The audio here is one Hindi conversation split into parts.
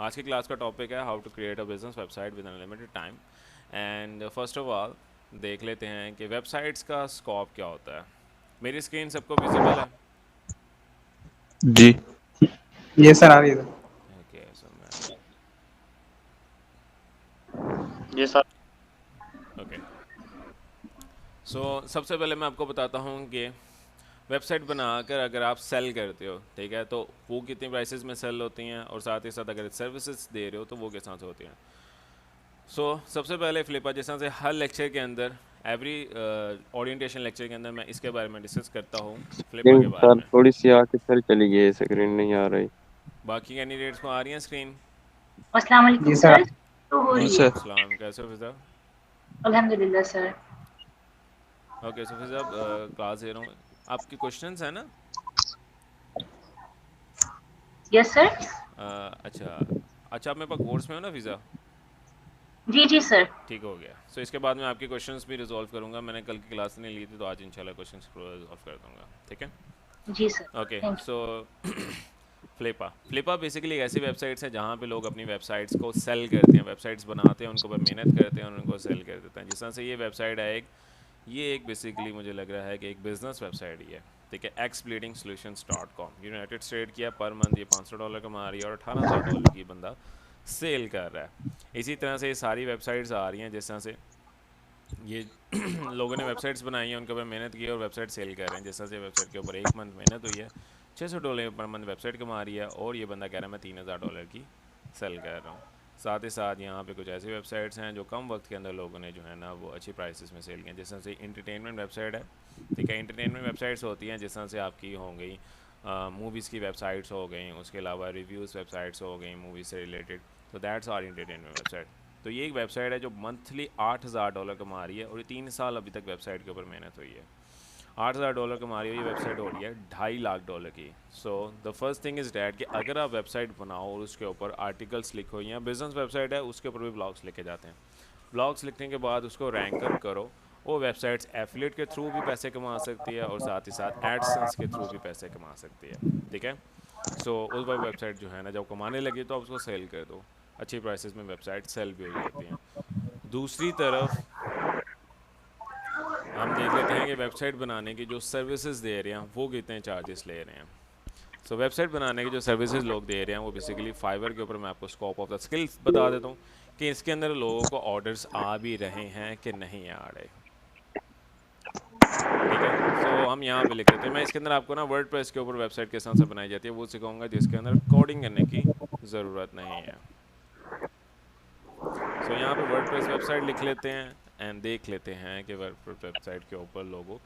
आज की क्लास का टॉपिक है how to create a business website with unlimited time. And first of all देख लेते हैं कि वेबसाइट्स का स्कोप क्या होता है। मेरी स्क्रीन सबको विजिबल है? जी। ये सर आ रही है। ओके सो मैं ये सर। ओके सो सबसे पहले मैं आपको बताता हूँ कि वेबसाइट बनाकर अगर आप सेल करते हो, ठीक है, तो वो कितनी प्राइसेस में सेल होती हैं, और साथ ही साथ अगर सर्विसेज दे रहे हो तो वो किस तरह से होती हैं। सबसे पहले फ्लिपा जिस तरह से हर लेक्चर के अंदर, एवरी ओरिएंटेशन लेक्चर के अंदर मैं इसके बारे में डिस्कस करता हूँ, फ्लिपा स्क्रीन के बारे सर में। थोड़ी सी आके फिर चली गई, स्क्रीन नहीं आ रही। बाकी कैंडिडेट्स को आ रही हैं स्क्रीन? अस्सलाम वालेकुम जी सर। सर। तो हो जी रही है। सर। वालेकुम अस्सलाम, कैसे हो फिजा? अल्हम्दुलिल्लाह सर। ओके सो फिजा क्लास दे रहा हूँ। आपके क्वेश्चंस हैं ना? Yes sir. अच्छा अच्छा, आप मेरे पास कोर्स में हो ना फिजा? जी जी सर। ठीक हो गया। इसके बाद मैं आपके क्वेश्चंस भी रिजॉल्व करूँगा। मैंने कल की क्लास नहीं ली थी, तो आज इंशाल्लाह क्वेश्चंस रिजॉल्व कर दूँगा, ठीक है। जी sir. Okay thank so Flippa basically एक ऐसी वेबसाइट्स है जहाँ पे लोग अपनी वेबसाइट्स को सेल करते हैं, वेबसाइट्स बनाते हैं, उनके ऊपर मेहनत करते हैं और उनको सेल कर देते हैं। जिस तरह से ये वेबसाइट है एक, ये एक बेसिकली मुझे लग रहा है कि एक बिजनेस वेबसाइट ही है, ठीक है। xbleedingsolutions.com यूनाइटेड स्टेट की है, पर मंथ ये $500 कमा रही है और $18,000 की बंदा सेल कर रहा है। इसी तरह से ये सारी वेबसाइट्स आ रही हैं जिस तरह से ये लोगों ने वेबसाइट्स बनाई हैं, उनके ऊपर मेहनत की है और वेबसाइट सेल कर रहे हैं। जैसा से वेबसाइट के ऊपर एक मंथ मेहनत हुई है, $600 पर मंथ वेबसाइट कमा रही है, और ये बंदा कह रहा है मैं $3,000 की सेल कर रहा हूँ। साथ ही साथ यहाँ पे कुछ ऐसी वेबसाइट्स हैं जो कम वक्त के अंदर लोगों ने जो है ना वो अच्छी प्राइसेस में सेल की हैं। जिस तरह से इंटरटेनमेंट वेबसाइट है, ठीक है। इंटरटेनमेंट वेबसाइट्स होती हैं जिस तरह से आपकी हो गई मूवीज़ की वेबसाइट्स हो गई, उसके अलावा रिव्यूज़ वेबसाइट्स हो गई मूवीज़ से रिलेटेड, तो दैट्स आर इंटरटेनमेंट वेबसाइट। तो ये एक वेबसाइट है जो मंथली $8,000 कमा रही है, और ये 3 साल अभी तक वेबसाइट के ऊपर मेहनत हुई है। $8,000 कमा रही है, ये वेबसाइट हो रही है $2.5 लाख की। So the first thing is that कि अगर आप वेबसाइट बनाओ और उसके ऊपर आर्टिकल्स लिखो, या बिजनेस वेबसाइट है उसके ऊपर भी ब्लॉग्स लिखे जाते हैं, ब्लॉग्स लिखने के बाद उसको रैंक अप करो, वो वेबसाइट्स एफिलेट के थ्रू भी पैसे कमा सकती है और साथ ही साथ एडसेंस के थ्रू भी पैसे कमा सकती है, ठीक है। उस वक्त वेबसाइट जो है ना जब कमाने लगी तो आप उसको सेल कर दो, अच्छी प्राइसेस में वेबसाइट सेल भी हो जाती हैं। दूसरी तरफ हम देख लेते हैं कि वेबसाइट बनाने की जो सर्विसेज दे रहे हैं वो कितने चार्जेस ले रहे हैं। वेबसाइट बनाने की जो सर्विसेज लोग दे रहे हैं वो बेसिकली फाइवर के ऊपर मैं आपको स्कोप ऑफ द स्किल्स बता देता हूँ कि इसके अंदर लोगों को ऑर्डर्स आ भी रहे हैं कि नहीं आ रहे, ठीक है। हम यहाँ पे लिख लेते हैं। मैं इसके अंदर आपको ना वर्डप्रेस के ऊपर वेबसाइट किस तरह से बनाई जाती है वो सिखाऊंगा, जिसके अंदर कोडिंग करने की ज़रूरत नहीं है। यहाँ पे वर्डप्रेस वेबसाइट लिख लेते हैं एंड देख लेते हैं कि वर्डप्रेस वेबसाइट के ऊपर लोगों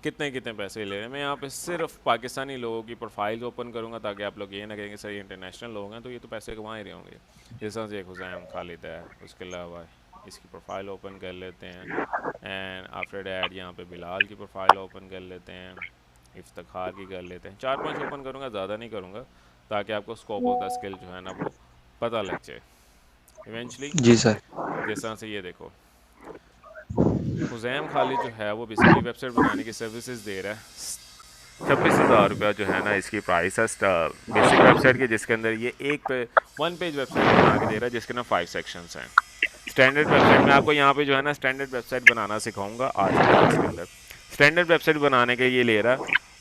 कितने कितने पैसे ले रहे हैं। मैं यहाँ पे सिर्फ पाकिस्तानी लोगों की प्रोफाइल्स ओपन करूँगा ताकि आप लोग ये ना कहेंगे सर ये इंटरनेशनल लोग हैं तो ये तो पैसे कमा ही रहे होंगे। जिस तरह से एक हुसैन खालिद है, उसके अलावा इसकी प्रोफाइल ओपन कर लेते हैं, एंड आफ्टर डैट यहाँ पे बिलाल की प्रोफाइल ओपन कर लेते हैं, इफ्तिखार की कर लेते हैं। 4-5 ओपन करूँगा, ज़्यादा नहीं करूँगा, ताकि आपको स्कोप ऑफ द स्किल जो है ना वो पता लग जाए इवेंचुअली। जी सर। जिस तरह से ये देखो, हुज़ैम खालिद जो है वो बेसिकली वेबसाइट बनाने की सर्विसेज दे रहा है। 26,000 रुपया जो है ना इसकी प्राइस है बेसिक वेबसाइट की, जिसके अंदर ये वन पेज वेबसाइट बना के दे रहा है, जिसके अंदर 5 सेक्शंस हैं। स्टैंडर्ड वेबसाइट मैं आपको यहाँ पे जो है ना स्टैंडर्ड वेबसाइट बनाना सिखाऊंगा आज की क्लास के अंदर। स्टैंडर्ड वेबसाइट बनाने के ये ले रहा है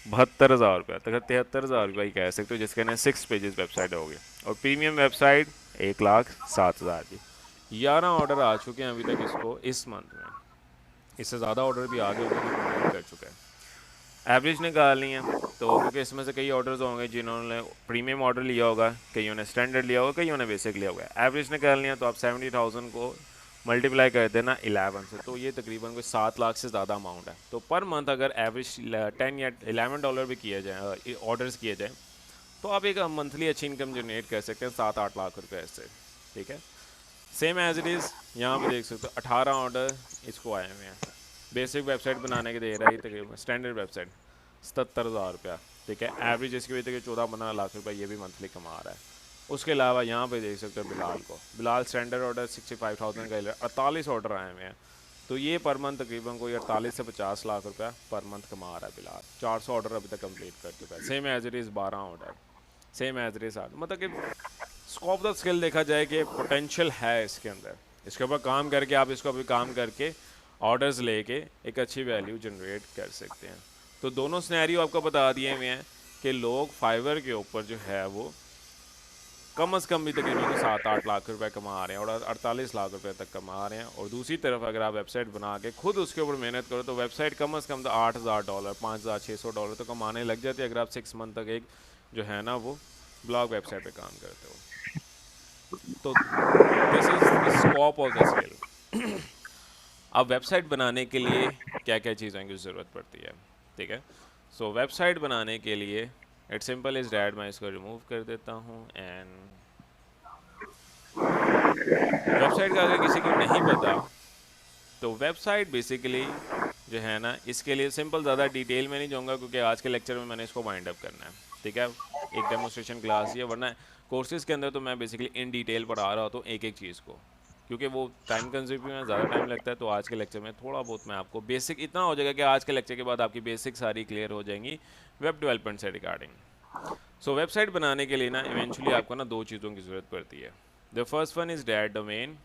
72,000 रुपया, तक 73,000 रुपया ही कह सकते हो, जिसके अंदर 6 पेजेस वेबसाइट होगी। और प्रीमियम वेबसाइट 1,07,000 की। 11 ऑर्डर आ चुके हैं अभी तक इसको इस मंथ में, इससे ज़्यादा ऑर्डर भी आगे होंगे जो कंप्लीट कर चुका है। एवरेज निकालनी है तो क्योंकि इसमें से कई ऑर्डर्स होंगे जिन्होंने प्रीमियम ऑर्डर लिया होगा, कईयों ने स्टैंडर्ड लिया होगा, कईयों ने बेसिक लिया होगा। एवरेज निकालनी है तो आप 70,000 को मल्टीप्लाई कर देना 11 से, तो ये तकरीबन कोई 7 लाख से ज़्यादा अमाउंट है। तो पर मंथ अगर एवरेज 10 या $11 भी किया जाए, ऑर्डर्स किए जाए, तो आप एक मंथली अच्छी इनकम जनरेट कर सकते हैं 7-8 लाख रुपए से, ठीक है। सेम एज इट इज़ यहाँ पे देख सकते हो 18 ऑर्डर इसको आए हुए हैं। बेसिक वेबसाइट बनाने के दे रहा है तकरीबन स्टैंडर्ड वेबसाइट 77,000 रुपया, ठीक है। एवरेज इसकी वजह से 14-15 लाख रुपये ये भी मंथली कमा रहा है। उसके अलावा यहाँ पे देख सकते हो बिलाल को, बिलाल स्टैंडर्ड ऑर्डर 65,000 का 48 ऑर्डर आए हुए हैं, तो ये पर मंथ तकरीबन कोई 48 से 50 लाख रुपया पर मंथ कमा रहा है बिलाल। 400 ऑर्डर अभी तक कंप्लीट कर चुका है। Same as it is 12 order, same as it is 8, मतलब कि स्कोप ऑफ द स्किल देखा जाए कि पोटेंशियल है इसके अंदर, इसके ऊपर काम करके आप इसको अभी काम करके ऑर्डर्स लेके एक अच्छी वैल्यू जनरेट कर सकते हैं। तो दोनों सिनेरियो आपको बता दिए हुए हैं कि लोग फाइवर के ऊपर जो है वो कम से कम भी तकरीबन 7-8 लाख रुपए कमा रहे हैं और 48 लाख रुपए तक कमा रहे हैं। और दूसरी तरफ अगर आप वेबसाइट बना के खुद उसके ऊपर मेहनत करो तो वेबसाइट कम से कम तो $8,000 $5,600 तो कमाने लग जाते हैं अगर आप 6 मंथ तक एक जो है ना वो ब्लॉग वेबसाइट पे काम करते हो। तो this is the scope of the skill. अब वेबसाइट बनाने के लिए क्या क्या चीज़ों की ज़रूरत पड़ती है, ठीक है। सो वेबसाइट बनाने के लिए इट्स सिंपल इज डैट, मैं इसको रिमूव कर देता हूँ। एंड वेबसाइट का अगर किसी को नहीं पता तो वेबसाइट बेसिकली जो है ना, इसके लिए सिंपल, ज़्यादा डिटेल में नहीं जाऊँगा क्योंकि आज के लेक्चर में मैंने इसको वाइंड अप करना है, ठीक है। एक डेमोस्ट्रेशन क्लास ही है, वरना कोर्सेज़ के अंदर तो मैं बेसिकली इन डिटेल पढ़ा रहा होता हूँ एक एक चीज़ को, क्योंकि वो टाइम कंज्यूमिंग में ज़्यादा टाइम लगता है। तो आज के लेक्चर में थोड़ा बहुत मैं आपको बेसिक इतना हो जाएगा कि आज के लेक्चर के बाद आपकी बेसिक सारी क्लियर हो जाएंगी वेब डेवलपमेंट से रिगार्डिंग। सो वेबसाइट बनाने के लिए ना इवेंचुअली आपको ना दो चीज़ों की ज़रूरत पड़ती है। The first one is that domain,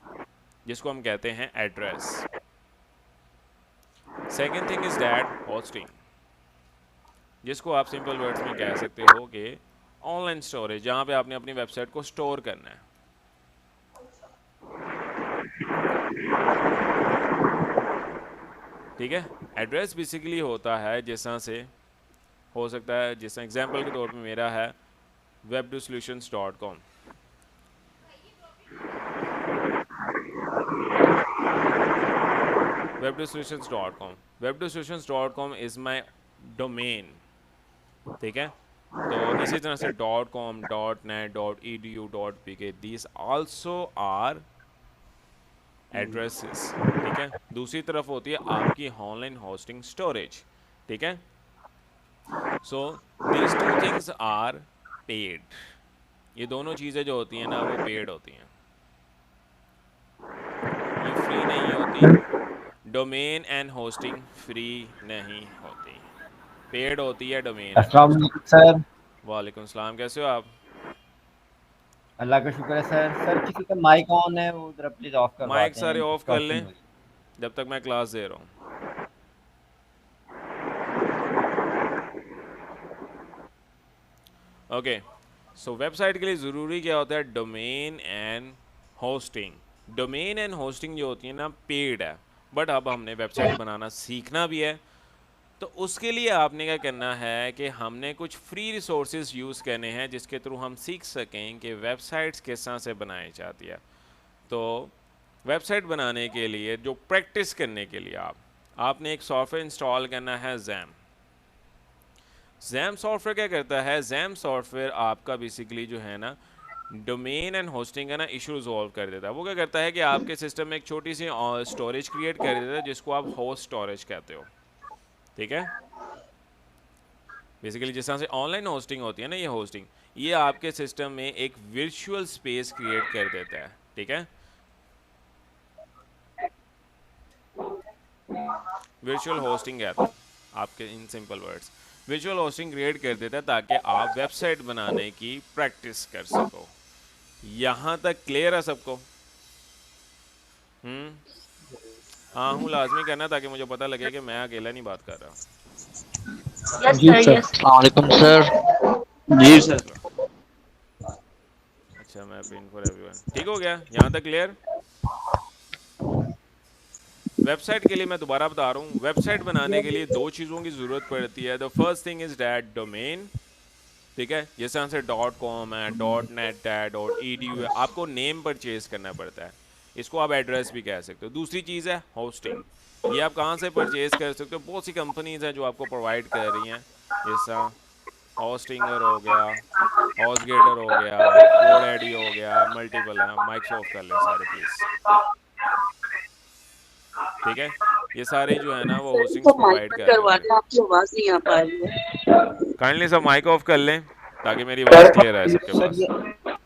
जिसको हम कहते हैं address. Second thing is that hosting, जिसको आप सिंपल वर्ड्स में कह सकते हो कि ऑनलाइन स्टोरेज, जहाँ पे आपने अपनी वेबसाइट को स्टोर करना है। ठीक है, एड्रेस बेसिकली होता है जिस तरह से हो सकता है, जिस एग्जांपल के तौर पे मेरा है webdosolutions.com। webdosolutions.com is my domain, ठीक है। तो इसी तरह से .com, .net, .edu, .pk, these also are addresses, ठीक है। दूसरी तरफ होती है आपकी ऑनलाइन होस्टिंग स्टोरेज, ठीक है। So these two things are paid, ये दोनों चीज़ें जो होती हैं ना वो पेड होती हैं, ये फ्री नहीं होती। डोमेन एंड होस्टिंग फ्री नहीं होती, पेड होती है डोमेन एंड अस्सलाम होस्टिंग। वालेकुम सर। वालेकुम सलाम, कैसे हो आप? अल्लाह का शुक्र है सर। सर किसी का माइक ऑन है, वो जरा प्लीज ऑफ माइक करवाते सारे हैं, ऑफ कर लें प्रॉब्लम हो रही जब तक मैं क्लास दे रहा हूँ। ओके, सो वेबसाइट के लिए ज़रूरी क्या होता है? Domain and hosting. Domain and hosting जो होती है ना पेड है, बट अब हमने वेबसाइट बनाना सीखना भी है, तो उसके लिए आपने क्या करना है कि हमने कुछ फ्री रिसोर्सेज यूज़ करने हैं जिसके थ्रू हम सीख सकें कि वेबसाइट्स किस तरह से बनाई जाती है। तो वेबसाइट बनाने के लिए जो प्रैक्टिस करने के लिए आपने एक सॉफ्टवेयर इंस्टॉल करना है, जैम सॉफ्टवेयर क्या करता है? जैम सॉफ्टवेयर आपका बेसिकली जो है ना डोमेन एंड होस्टिंग का ना इशू रिजॉल्व कर देता है। वो क्या करता है कि आपके सिस्टम में एक छोटी सी स्टोरेज क्रिएट कर देता है जिसको आप होस्ट स्टोरेज कहते हो, ठीक है। बेसिकली जिस तरह से ऑनलाइन होस्टिंग होती है ना, ये होस्टिंग, ये आपके सिस्टम में एक वर्चुअल स्पेस क्रिएट कर देता है, ठीक है। वर्चुअल होस्टिंग है आपके, in simple words virtual hosting create कर देता है ताकि आप वेबसाइट बनाने की प्रैक्टिस कर सको। यहाँ तक क्लियर है सबको? हाँ हूँ, लाजमी करना ताकि मुझे पता लगे कि मैं अकेला नहीं बात कर रहा। Yes, जी sir. सर। Yes. वालेकुम सर। जी सर। अच्छा, मैं पिन फॉर एवरीवन, ठीक हो गया? यहाँ तक क्लियर? वेबसाइट के लिए मैं दोबारा बता रहा हूँ, वेबसाइट बनाने के लिए दो चीज़ों की ज़रूरत पड़ती है। The first thing is that domain, ठीक है। जैसे यहाँ से .com है, .net है, .edu है, आपको नेम परचेज करना पड़ता है, इसको आप एड्रेस भी कह सकते हो। दूसरी चीज़ है होस्टिंग, ये आप कहाँ से परचेज कर सकते हो? बहुत सी कंपनीज हैं जो आपको प्रोवाइड कर रही हैं, जैसा होस्टिंगर हो गया, हॉस्टगेटर हो गया, GoDaddy हो गया, मल्टीपल है। माइक्स ऑफ कर लें सारे प्लीज़, ठीक है। ये सारे जो है ना वो होस्टिंग्स प्रोवाइड कर रहे होते हैं। आपकी आवाज नहीं आ पा रही है। काइंडली सब माइक ऑफ कर लें ताकि मेरी आवाज़ क्लियर आए सबके सर। पास।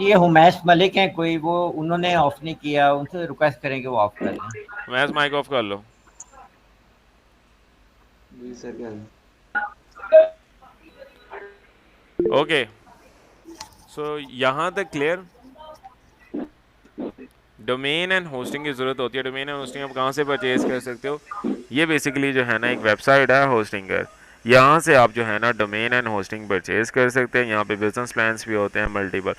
ये हुमैश मलिक हैं कोई, वो उन्होंने ऑफ नहीं किया, उनसे रिक्वेस्ट करेंगे वो ऑफ कर लें। मैच माइक ऑफ कर लो। जी सर। ओके, सो यहाँ तक क्लियर। डोमेन एंड होस्टिंग की ज़रूरत होती है। डोमेन एंड होस्टिंग आप कहाँ से परचेज कर सकते हो? ये बेसिकली जो है ना एक वेबसाइट है होस्टिंगर, यहाँ से आप जो है ना डोमेन एंड होस्टिंग परचेज कर सकते हैं। यहाँ पे बिजनेस प्लान्स भी होते हैं मल्टीपल।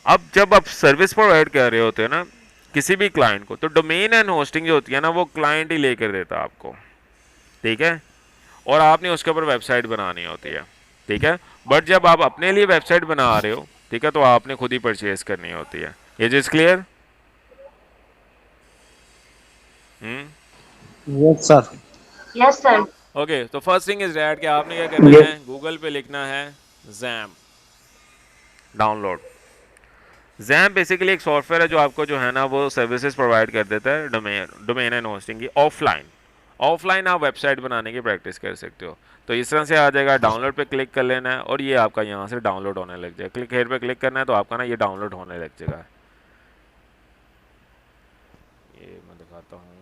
अब जब आप सर्विस प्रोवाइड कर रहे होते हैं ना किसी भी क्लाइंट को, तो डोमेन एंड होस्टिंग जो होती है ना वो क्लाइंट ही लेकर देता है आपको, ठीक है, और आपने उसके ऊपर वेबसाइट बनानी होती है, ठीक है। बट जब आप अपने लिए वेबसाइट बना रहे हो, ठीक है, तो आपने खुद ही परचेज करनी होती है। ये चीज़ clear? Yes sir. Yes, sir. Okay, तो फर्स्ट थिंग इज डैट कि आपने क्या करना ये है, गूगल पे लिखना है जैम डाउनलोड। जैम बेसिकली एक सॉफ्टवेयर है जो आपको जो है ना वो सर्विसेज प्रोवाइड कर देता है डोमेन एंड होस्टिंग की ऑफलाइन आप वेबसाइट बनाने की प्रैक्टिस कर सकते हो। तो इस तरह से आ जाएगा, डाउनलोड पे क्लिक कर लेना है और ये आपका यहाँ से डाउनलोड होने लग जाएगा। क्लिक हेयर पे क्लिक करना है तो आपका ना ये डाउनलोड होने लग जाएगा। ये मैं दिखाता हूँ,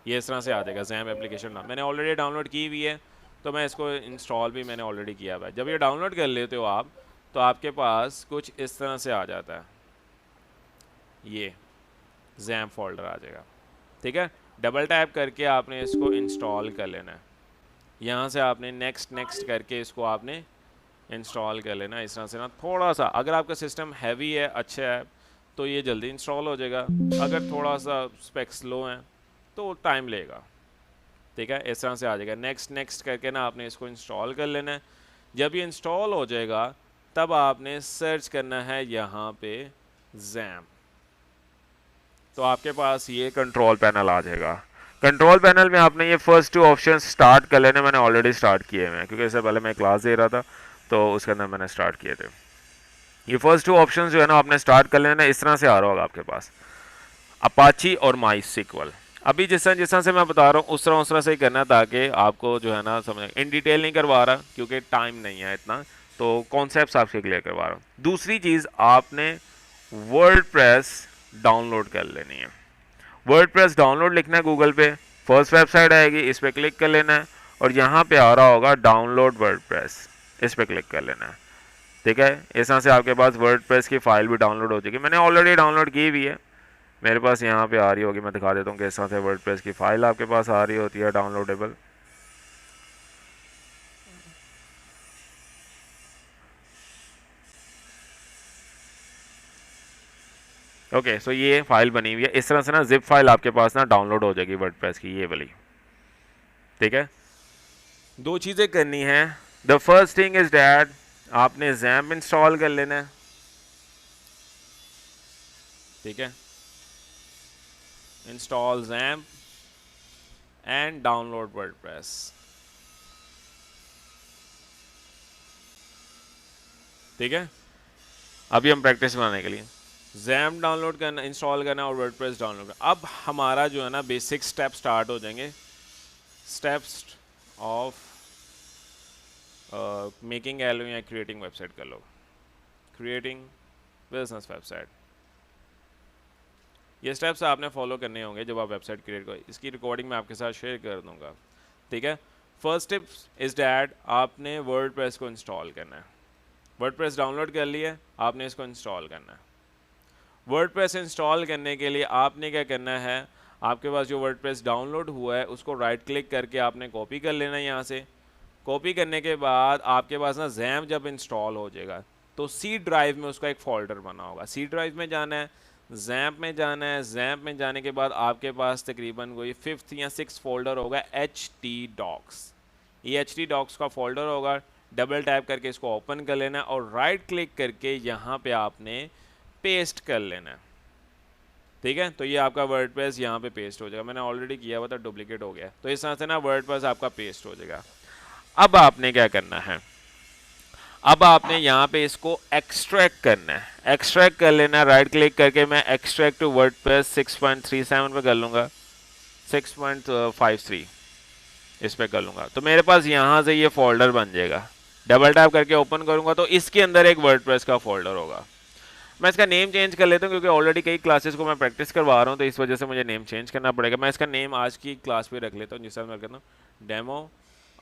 ये इस तरह से आ जाएगा जैम एप्लीकेशन नाम। मैंने ऑलरेडी डाउनलोड की हुई है तो मैं इसको इंस्टॉल भी मैंने ऑलरेडी किया हुआ है। जब ये डाउनलोड कर लेते हो आप तो आपके पास कुछ इस तरह से आ जाता है, ये जैम फोल्डर आ जाएगा, ठीक है। डबल टैप करके आपने इसको इंस्टॉल कर लेना है। यहाँ से आपने नेक्स्ट नेक्स्ट करके इसको आपने इंस्टॉल कर लेना। इस तरह से ना थोड़ा सा, अगर आपका सिस्टम हैवी है, अच्छा है, तो ये जल्दी इंस्टॉल हो जाएगा। अगर थोड़ा सा स्पेक्स लो हैं तो टाइम लेगा, ठीक है। इस तरह से आ जाएगा। नेक्स्ट नेक्स्ट करके ना आपने इसको इंस्टॉल कर लेना है। जब ये इंस्टॉल हो जाएगा तब आपने सर्च करना है यहाँ पे जैम, तो आपके पास ये कंट्रोल पैनल आ जाएगा। कंट्रोल पैनल में आपने ये फर्स्ट 2 ऑप्शन स्टार्ट कर लेने। मैंने ऑलरेडी स्टार्ट किए हुए हैं क्योंकि इससे पहले मैं क्लास दे रहा था तो उसके अंदर मैंने स्टार्ट किए थे। ये फर्स्ट 2 ऑप्शन जो है ना आपने स्टार्ट कर लेना। इस तरह से आ रहा होगा आपके पास अपाची और माई सिक्वल। अभी जिस तरह से मैं बता रहा हूँ उस तरह से ही करना है ताकि आपको जो है ना समझ। इन डिटेल नहीं करवा रहा क्योंकि टाइम नहीं है इतना, तो कॉन्सेप्ट्स आपके क्लियर करवा रहा हूँ। दूसरी चीज़, आपने वर्डप्रेस डाउनलोड कर लेनी है। वर्डप्रेस डाउनलोड लिखना है गूगल पे, फर्स्ट वेबसाइट आएगी, इस पर क्लिक कर लेना है और यहाँ पे आ रहा होगा डाउनलोड वर्डप्रेस, इस पर क्लिक कर लेना है, ठीक है। इस तरह से आपके पास वर्डप्रेस की फ़ाइल भी डाउनलोड हो जाएगी। मैंने ऑलरेडी डाउनलोड की हुई है, मेरे पास यहाँ पे आ रही होगी। मैं दिखा देता हूँ कि इस तरह से वर्डप्रेस की फ़ाइल आपके पास आ रही होती है डाउनलोडेबल। ओके, सो ये फाइल बनी हुई है। इस तरह से ना जिप फाइल आपके पास ना डाउनलोड हो जाएगी वर्डप्रेस की, ये वाली, ठीक है। 2 चीज़ें करनी है। The first thing is that आपने जैम इंस्टॉल कर लेना है, ठीक है। Install jam and download WordPress, ठीक है। अभी हम प्रैक्टिस बनाने के लिए जैम डाउनलोड करना, इंस्टॉल करना और वर्डप्रेस डाउनलोड करना। अब हमारा जो है ना बेसिक स्टेप स्टार्ट हो जाएंगे। स्टेप्स ऑफ मेकिंग एलो या क्रिएटिंग वेबसाइट कर लो, क्रिएटिंग बिजनेस वेबसाइट। ये स्टेप्स आपने फॉलो करने होंगे जब आप वेबसाइट क्रिएट करो। इसकी रिकॉर्डिंग मैं आपके साथ शेयर कर दूंगा, ठीक है। फर्स्ट स्टेप इज डैट आपने वर्डप्रेस को इंस्टॉल करना है। वर्डप्रेस डाउनलोड कर लिया, आपने इसको इंस्टॉल करना है। वर्डप्रेस इंस्टॉल करने के लिए आपने क्या करना है, आपके पास जो वर्डप्रेस डाउनलोड हुआ है उसको राइट क्लिक करके आपने कॉपी कर लेना है। यहाँ से कॉपी करने के बाद आपके पास ना जैम जब इंस्टॉल हो जाएगा तो सी ड्राइव में उसका एक फ़ोल्डर बना होगा। सी ड्राइव में जाना है, जैम में जाना है। जैम में जाने के बाद आपके पास तकरीबन कोई 5th या 6th फोल्डर होगा HT डॉक्स। ये HT डॉक्स का फोल्डर होगा। डबल टैप करके इसको ओपन कर लेना है और राइट क्लिक करके यहाँ पे आपने पेस्ट कर लेना है, ठीक है। तो ये आपका वर्डप्रेस यहाँ पे पेस्ट हो जाएगा। मैंने ऑलरेडी किया हुआ था, डुप्लीकेट हो गया। तो इस तरह से ना वर्डप्रेस आपका पेस्ट हो जाएगा। अब आपने क्या करना है, अब आपने यहाँ पे इसको एक्सट्रैक्ट करना है। एक्सट्रैक्ट कर लेना है, राइट क्लिक करके मैं एक्सट्रैक्ट टू वर्डप्रेस 6.37 पे कर लूँगा, 6.53 इस पे कर लूँगा। तो मेरे पास यहाँ से ये फोल्डर बन जाएगा। डबल टैप करके ओपन करूँगा तो इसके अंदर एक वर्डप्रेस का फोल्डर होगा। मैं इसका नेम चेंज कर लेता हूँ क्योंकि ऑलरेडी कई क्लासेस को मैं प्रैक्टिस करवा रहा हूँ, तो इस वजह से मुझे नेम चेंज करना पड़ेगा। मैं इसका नेम आज की क्लास पे रख लेता हूँ, जिस तरह मैं कहता हूँ डेमो।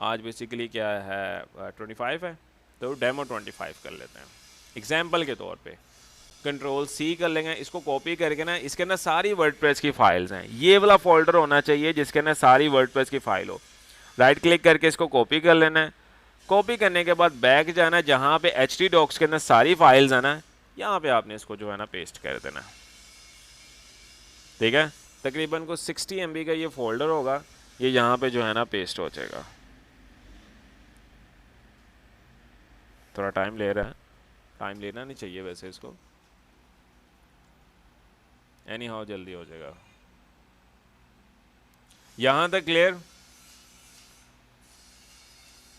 आज बेसिकली क्या है 25 है, तो डेमो 25 कर लेते हैं एग्जाम्पल के तौर पे। कंट्रोल सी कर लेंगे, इसको कॉपी करके ना इसके अंदर सारी वर्डप्रेस की फाइल्स हैं, ये वाला फोल्डर होना चाहिए जिसके अंदर सारी वर्डप्रेस की फाइल हो। राइट क्लिक करके इसको कॉपी कर लेना है। कॉपी करने के बाद बैक जाना है, जहाँ पे HT डॉक्स के अंदर सारी फाइल्स है ना, यहाँ पे आपने इसको जो है ना पेस्ट कर देना। ठीक है, तकरीबन को 60 MB का ये फोल्डर होगा, ये यहाँ पे जो है ना पेस्ट हो जाएगा। थोड़ा टाइम ले रहा है, टाइम लेना नहीं चाहिए वैसे इसको, एनी हाउ जल्दी हो जाएगा। यहां तक क्लियर?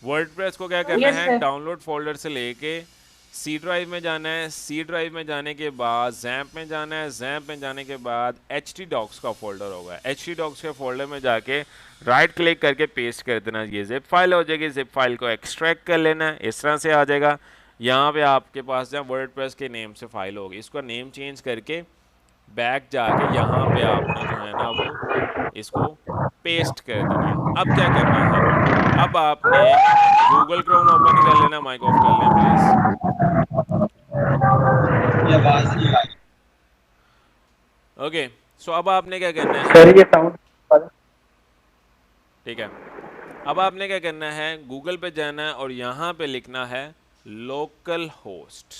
वर्डप्रेस को क्या करना Yes, है, sir. डाउनलोड फोल्डर से लेके सी ड्राइव में जाना है, सी ड्राइव में जाने के बाद जैम्प में जाना है, जैम्प में जाने के बाद HT डॉक्स का फोल्डर होगा, HT डॉक्स के फोल्डर में जाके राइट क्लिक करके पेस्ट कर देना, ये जिप फाइल हो जाएगी। जिप फाइल को एक्सट्रैक्ट कर लेना है, इस तरह से आ जाएगा। यहाँ पे आपके पास जहाँ वर्डप्रेस के नेम से फाइल होगी, इसको नेम चेंज करके बैक जाके यहाँ पे आपने जो है ना वो इसको पेस्ट कर देना है। अब क्या करना है, अब आपने गूगल क्रोम ओपन कर लेना, माइक ऑफ कर लें प्लीज। ओके, सो अब आपने क्या करना है, सर ये साउंड ठीक है, अब आपने क्या करना है, गूगल पे जाना है और यहाँ पे लिखना है लोकल होस्ट।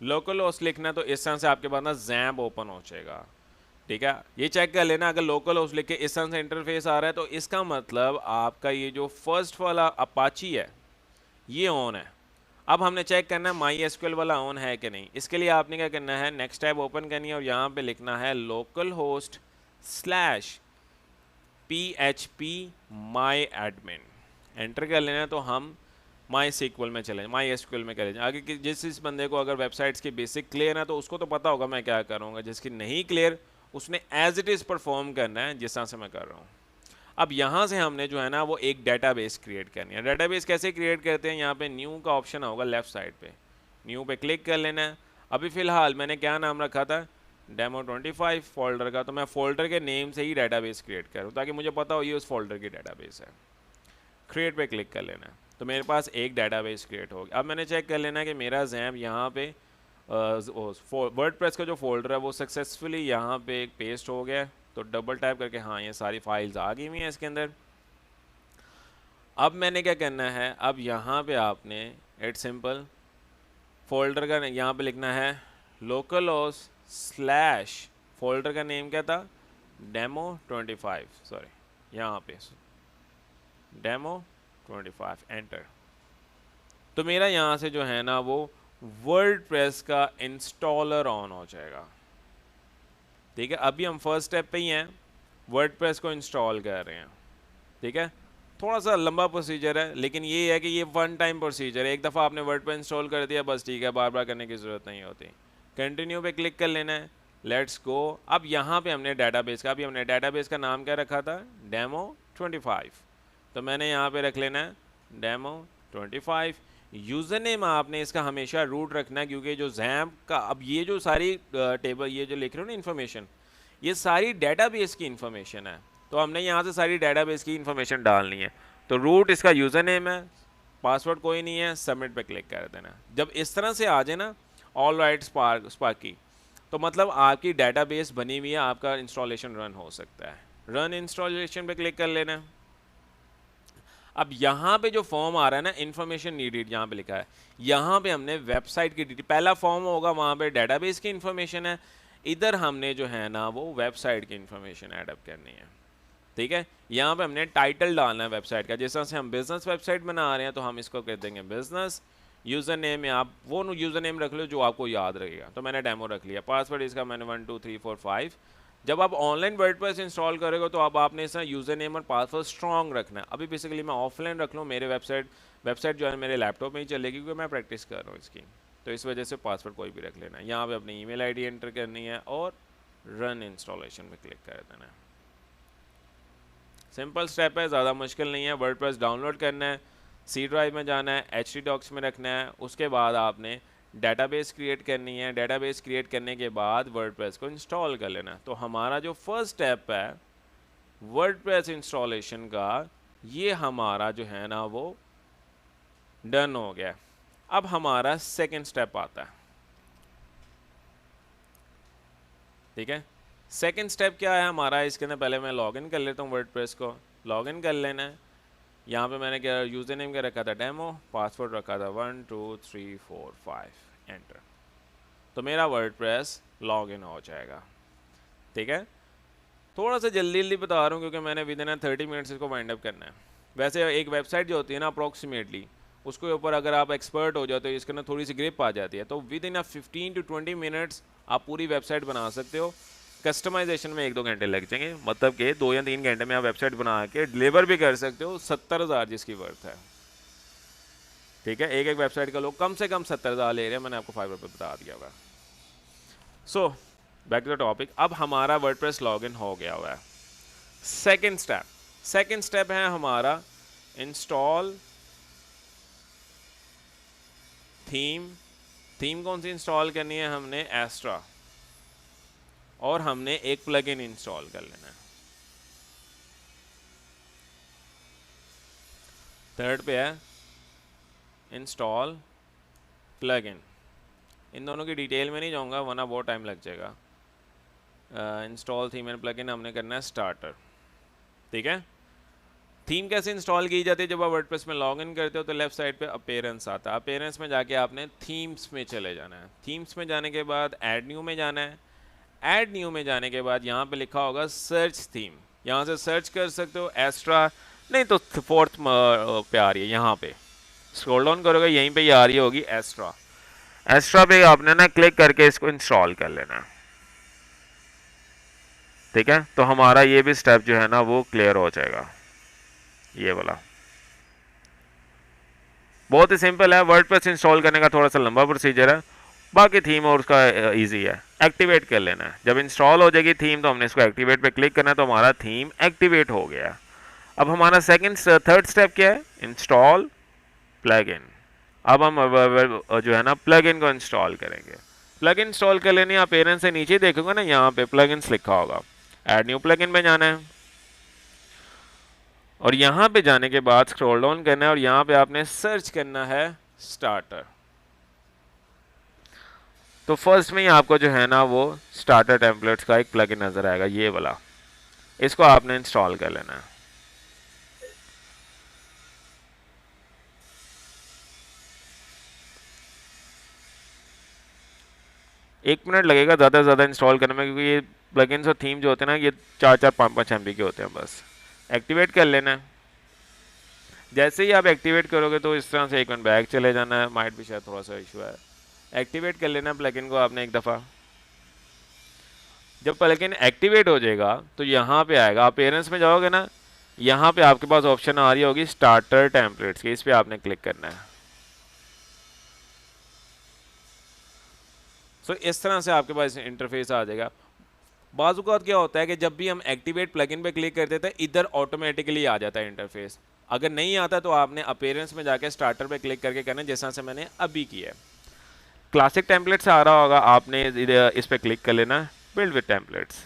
लोकल होस्ट लिखना है तो इस तरह से आपके पास ना जैम्प ओपन हो जाएगा। ठीक है, ये चेक कर लेना, अगर लोकल होस्ट लिख के इस तरह से इंटरफेस आ रहा है तो इसका मतलब आपका ये जो फर्स्ट वाला अपाची है ये ऑन है। अब हमने चेक करना है MySQL वाला ऑन है कि नहीं। इसके लिए आपने क्या करना है, नेक्स्ट टैब ओपन करनी है और यहाँ पे लिखना है local host /PHP myadmin, enter कर लेना है तो हम MySQL में चले, MySQL में करें आगे कि जिस बंदे को अगर वेबसाइट्स की बेसिक क्लियर है तो उसको तो पता होगा मैं क्या करूँगा, जिसकी नहीं क्लियर उसने एज इट इज़ परफॉर्म करना है जिस तरह से मैं कर रहा हूँ। अब यहाँ से हमने जो है ना वो एक डेटाबेस क्रिएट करनी है। डेटाबेस कैसे क्रिएट करते हैं, यहाँ पे न्यू का ऑप्शन होगा लेफ्ट साइड पे, न्यू पे क्लिक कर लेना है। अभी फ़िलहाल मैंने क्या नाम रखा था, डेमो 25 फोल्डर का, तो मैं फोल्डर के नेम से ही डेटाबेस क्रिएट करूँ ताकि मुझे पता हो ये उस फोल्डर की डेटाबेस है। क्रिएट पे क्लिक कर लेना है तो मेरे पास एक डेटाबेस क्रिएट हो गया। अब मैंने चेक कर लेना है कि मेरा जैम्प यहाँ पे वर्डप्रेस का जो फोल्डर है वो सक्सेसफुली यहाँ पे एक पेस्ट हो गया। तो डबल टैप करके हाँ ये सारी फाइल्स आ गई हुई हैं इसके अंदर। अब मैंने क्या करना है, अब यहाँ पे आपने इट सिंपल फोल्डर का यहाँ पे लिखना है लोकल होस्ट / फोल्डर का नेम क्या था, डेमो 25, सॉरी यहाँ पे डेमो 25, एंटर। तो मेरा यहाँ से जो है ना वो वर्डप्रेस का इंस्टॉलर ऑन हो जाएगा। ठीक है, अभी हम फर्स्ट स्टेप पे ही हैं, वर्डप्रेस को इंस्टॉल कर रहे हैं। ठीक है, थोड़ा सा लंबा प्रोसीजर है लेकिन ये है कि ये वन टाइम प्रोसीजर है, एक दफ़ा आपने वर्डप्रेस इंस्टॉल कर दिया बस ठीक है, बार बार करने की ज़रूरत नहीं होती। कंटिन्यू पे क्लिक कर लेना है, लेट्स गो। अब यहाँ पे हमने डेटाबेस का, अभी हमने डेटाबेस का नाम क्या रखा था, डेमो 25, तो मैंने यहाँ पे रख लेना है डेमो 25। यूज़र नेम आपने इसका हमेशा रूट रखना है क्योंकि जो जैम्प का, अब ये जो सारी टेबल ये जो लिख रहे हो ना इन्फॉर्मेशन, ये सारी डेटाबेस की इन्फॉर्मेशन है, तो हमने यहाँ से सारी डेटाबेस की इन्फॉर्मेशन डालनी है। तो रूट इसका यूज़र नेम है, पासवर्ड कोई नहीं है, सबमिट पे क्लिक कर देना। जब इस तरह से आ जाए ना ऑल राइट स्पार्की, तो मतलब आपकी डेटाबेस बनी हुई है, आपका इंस्टॉलेशन रन हो सकता है। रन इंस्टॉलेशन पे क्लिक कर लेना। अब यहाँ पे जो फॉर्म आ रहा है ना इन्फॉर्मेशन नीडेड, यहाँ पे लिखा है, यहाँ पे हमने वेबसाइट की डिटेल, पहला फॉर्म होगा वहाँ पे डेटाबेस की इन्फॉर्मेशन है, इधर हमने जो है ना वो वेबसाइट की इन्फॉर्मेशन एडअप करनी है। ठीक है, यहाँ पे हमने टाइटल डालना है वेबसाइट का, जिस तरह से हम बिजनेस वेबसाइट बना रहे हैं तो हम इसको कह देंगे बिजनेस। यूज़र नेम में आप वो यूज़र नेम रख लो जो आपको याद रहेगा, तो मैंने डेमो रख लिया। पासवर्ड इसका मैंने 1 2 3 4 5। जब आप ऑनलाइन वर्डप्रेस इंस्टॉल करोगे तो अब आपने इसका यूज़र नेम और पासवर्ड स्ट्रॉन्ग रखना है। अभी बेसिकली मैं ऑफलाइन रख लूँ, मेरे वेबसाइट जो है मेरे लैपटॉप में ही चलेगी क्योंकि मैं प्रैक्टिस कर रहा हूँ इसकी, तो इस वजह से पासवर्ड कोई भी रख लेना है। यहाँ पे अपनी ईमेल आईडी एंटर करनी है और रन इंस्टॉलेशन में क्लिक कर देना है। सिंपल स्टेप है, ज़्यादा मुश्किल नहीं है। वर्डप्रेस डाउनलोड करना है, सी ड्राइव में जाना है, HT डॉक्स में रखना है, उसके बाद आपने डेटाबेस क्रिएट करनी है। डेटाबेस क्रिएट करने के बाद वर्डप्रेस को इंस्टॉल कर लेना है। तो हमारा जो फर्स्ट स्टेप है वर्डप्रेस इंस्टॉलेशन का, ये हमारा जो है ना वो डन हो गया। अब हमारा सेकंड स्टेप आता है, ठीक है। सेकंड स्टेप क्या है हमारा, इसके अंदर पहले मैं लॉगिन कर लेता हूँ वर्डप्रेस को। लॉगिन कर लेना है। यहाँ पे मैंने क्या यूज़र नेम क्या रखा था, डेमो, पासवर्ड रखा था 1 2 3 4 5, एंटर। तो मेरा वर्डप्रेस लॉगिन हो जाएगा, ठीक है। थोड़ा सा जल्दी जल्दी बता रहा हूँ क्योंकि मैंने विद इन 30 मिनट्स इसको वाइंड अप करना है। वैसे एक वेबसाइट जो होती है ना अप्रॉक्सीमेटली, उसके ऊपर अगर आप एक्सपर्ट हो जाते हो, इसके अंदर थोड़ी सी ग्रिप आ जाती है, तो विद इन 15 to 20 मिनट्स आप पूरी वेबसाइट बना सकते हो। कस्टमाइजेशन में 1-2 घंटे लग जाएंगे, मतलब कि 2 या 3 घंटे में आप वेबसाइट बना के डिलीवर भी कर सकते हो 70,000 जिसकी वर्थ है, ठीक है। एक वेबसाइट का लोग कम से कम 70,000 ले रहे हैं, मैंने आपको फाइवर पे बता दिया हुआ। So back to the topic. अब हमारा वर्डप्रेस लॉगिन हो गया हुआ है। सेकंड स्टेप है हमारा इंस्टॉल थीम कौन सी इंस्टॉल करनी है, हमने एस्ट्रा, और हमने एक प्लगइन इंस्टॉल कर लेना है। थर्ड पे है इंस्टॉल प्लगइन। इन दोनों की डिटेल में नहीं जाऊंगा वरना बहुत टाइम लग जाएगा। इंस्टॉल थीम एंड प्लगइन हमने करना है स्टार्टर, ठीक है। थीम कैसे इंस्टॉल की जाती है, जब आप वर्डप्रेस में लॉगिन करते हो तो लेफ्ट साइड पे अपीयरेंस आता है। अपीयरेंस में जाके आपने थीम्स में चले जाना है। थीम्स में जाने के बाद ऐड न्यू में जाना है। ऐड न्यू में जाने के बाद यहाँ पे लिखा होगा सर्च थीम, यहाँ से सर्च कर सकते हो। एस्ट्रा नहीं तो फोर्थ पे आ रही है, यहाँ पे स्क्रॉल डाउन करोगे यहीं पे ये आ रही होगी एस्ट्रा। एस्ट्रा पे आपने ना क्लिक करके इसको इंस्टॉल कर लेना है, ठीक है। तो हमारा ये भी स्टेप जो है ना वो क्लियर हो जाएगा। ये वाला बहुत ही सिंपल है। वर्डप्रेस इंस्टॉल करने का थोड़ा सा लंबा प्रोसीजर है, बाकी थीम और उसका इजी है। एक्टिवेट कर लेना है। जब इंस्टॉल हो जाएगी थीम तो हमने इसको एक्टिवेट पे क्लिक करना है, तो हमारा थीम एक्टिवेट हो गया। अब हमारा थर्ड स्टेप क्या है, इंस्टॉल प्लगइन। अब हम जो है ना प्लगइन को इंस्टॉल करेंगे। प्लगइन इंस्टॉल कर लेने आप पेरेंट से नीचे देखोगे ना, यहाँ पे प्लगइन्स लिखा होगा। ऐड न्यू प्लगइन में जाना है और यहाँ पे जाने के बाद स्क्रॉल डाउन करना है और यहाँ पे आपने सर्च करना है स्टार्टर। तो फर्स्ट में ही आपको जो है ना वो स्टार्टर टेम्पलेट्स का एक प्लगइन नजर आएगा, ये वाला। इसको आपने इंस्टॉल कर लेना है। एक मिनट लगेगा ज़्यादा से ज़्यादा इंस्टॉल करने में, क्योंकि ये प्लगइन्स और थीम जो होते हैं ना ये 4-4 5-5 MB के होते हैं। बस एक्टिवेट कर लेना है। जैसे ही आप एक्टिवेट करोगे तो इस तरह से एक मिनट बैक चले जाना है, माइट भी शायद थोड़ा सा इशू है। एक्टिवेट कर लेना प्लगइन को आपने एक दफ़ा। जब प्लगइन एक्टिवेट हो जाएगा तो यहाँ पे आएगा, आप पेरेंट्स में जाओगे ना, यहाँ पे आपके पास ऑप्शन आ रही होगी स्टार्टर टेम्पलेट्स की, इस पर आपने क्लिक करना है। सो इस तरह से आपके पास इंटरफेस आ जाएगा। बाज़ औक़ात क्या होता है कि जब भी हम एक्टिवेट प्लगइन पे क्लिक करते थे इधर ऑटोमेटिकली आ जाता है इंटरफेस। अगर नहीं आता तो आपने अपीयरेंस में जाके स्टार्टर पे क्लिक करके करना, जैसा से मैंने अभी किया है। क्लासिक टेम्पलेट से आ रहा होगा, आपने इस पर क्लिक कर लेना, बिल्ड विद टेम्पलेट्स।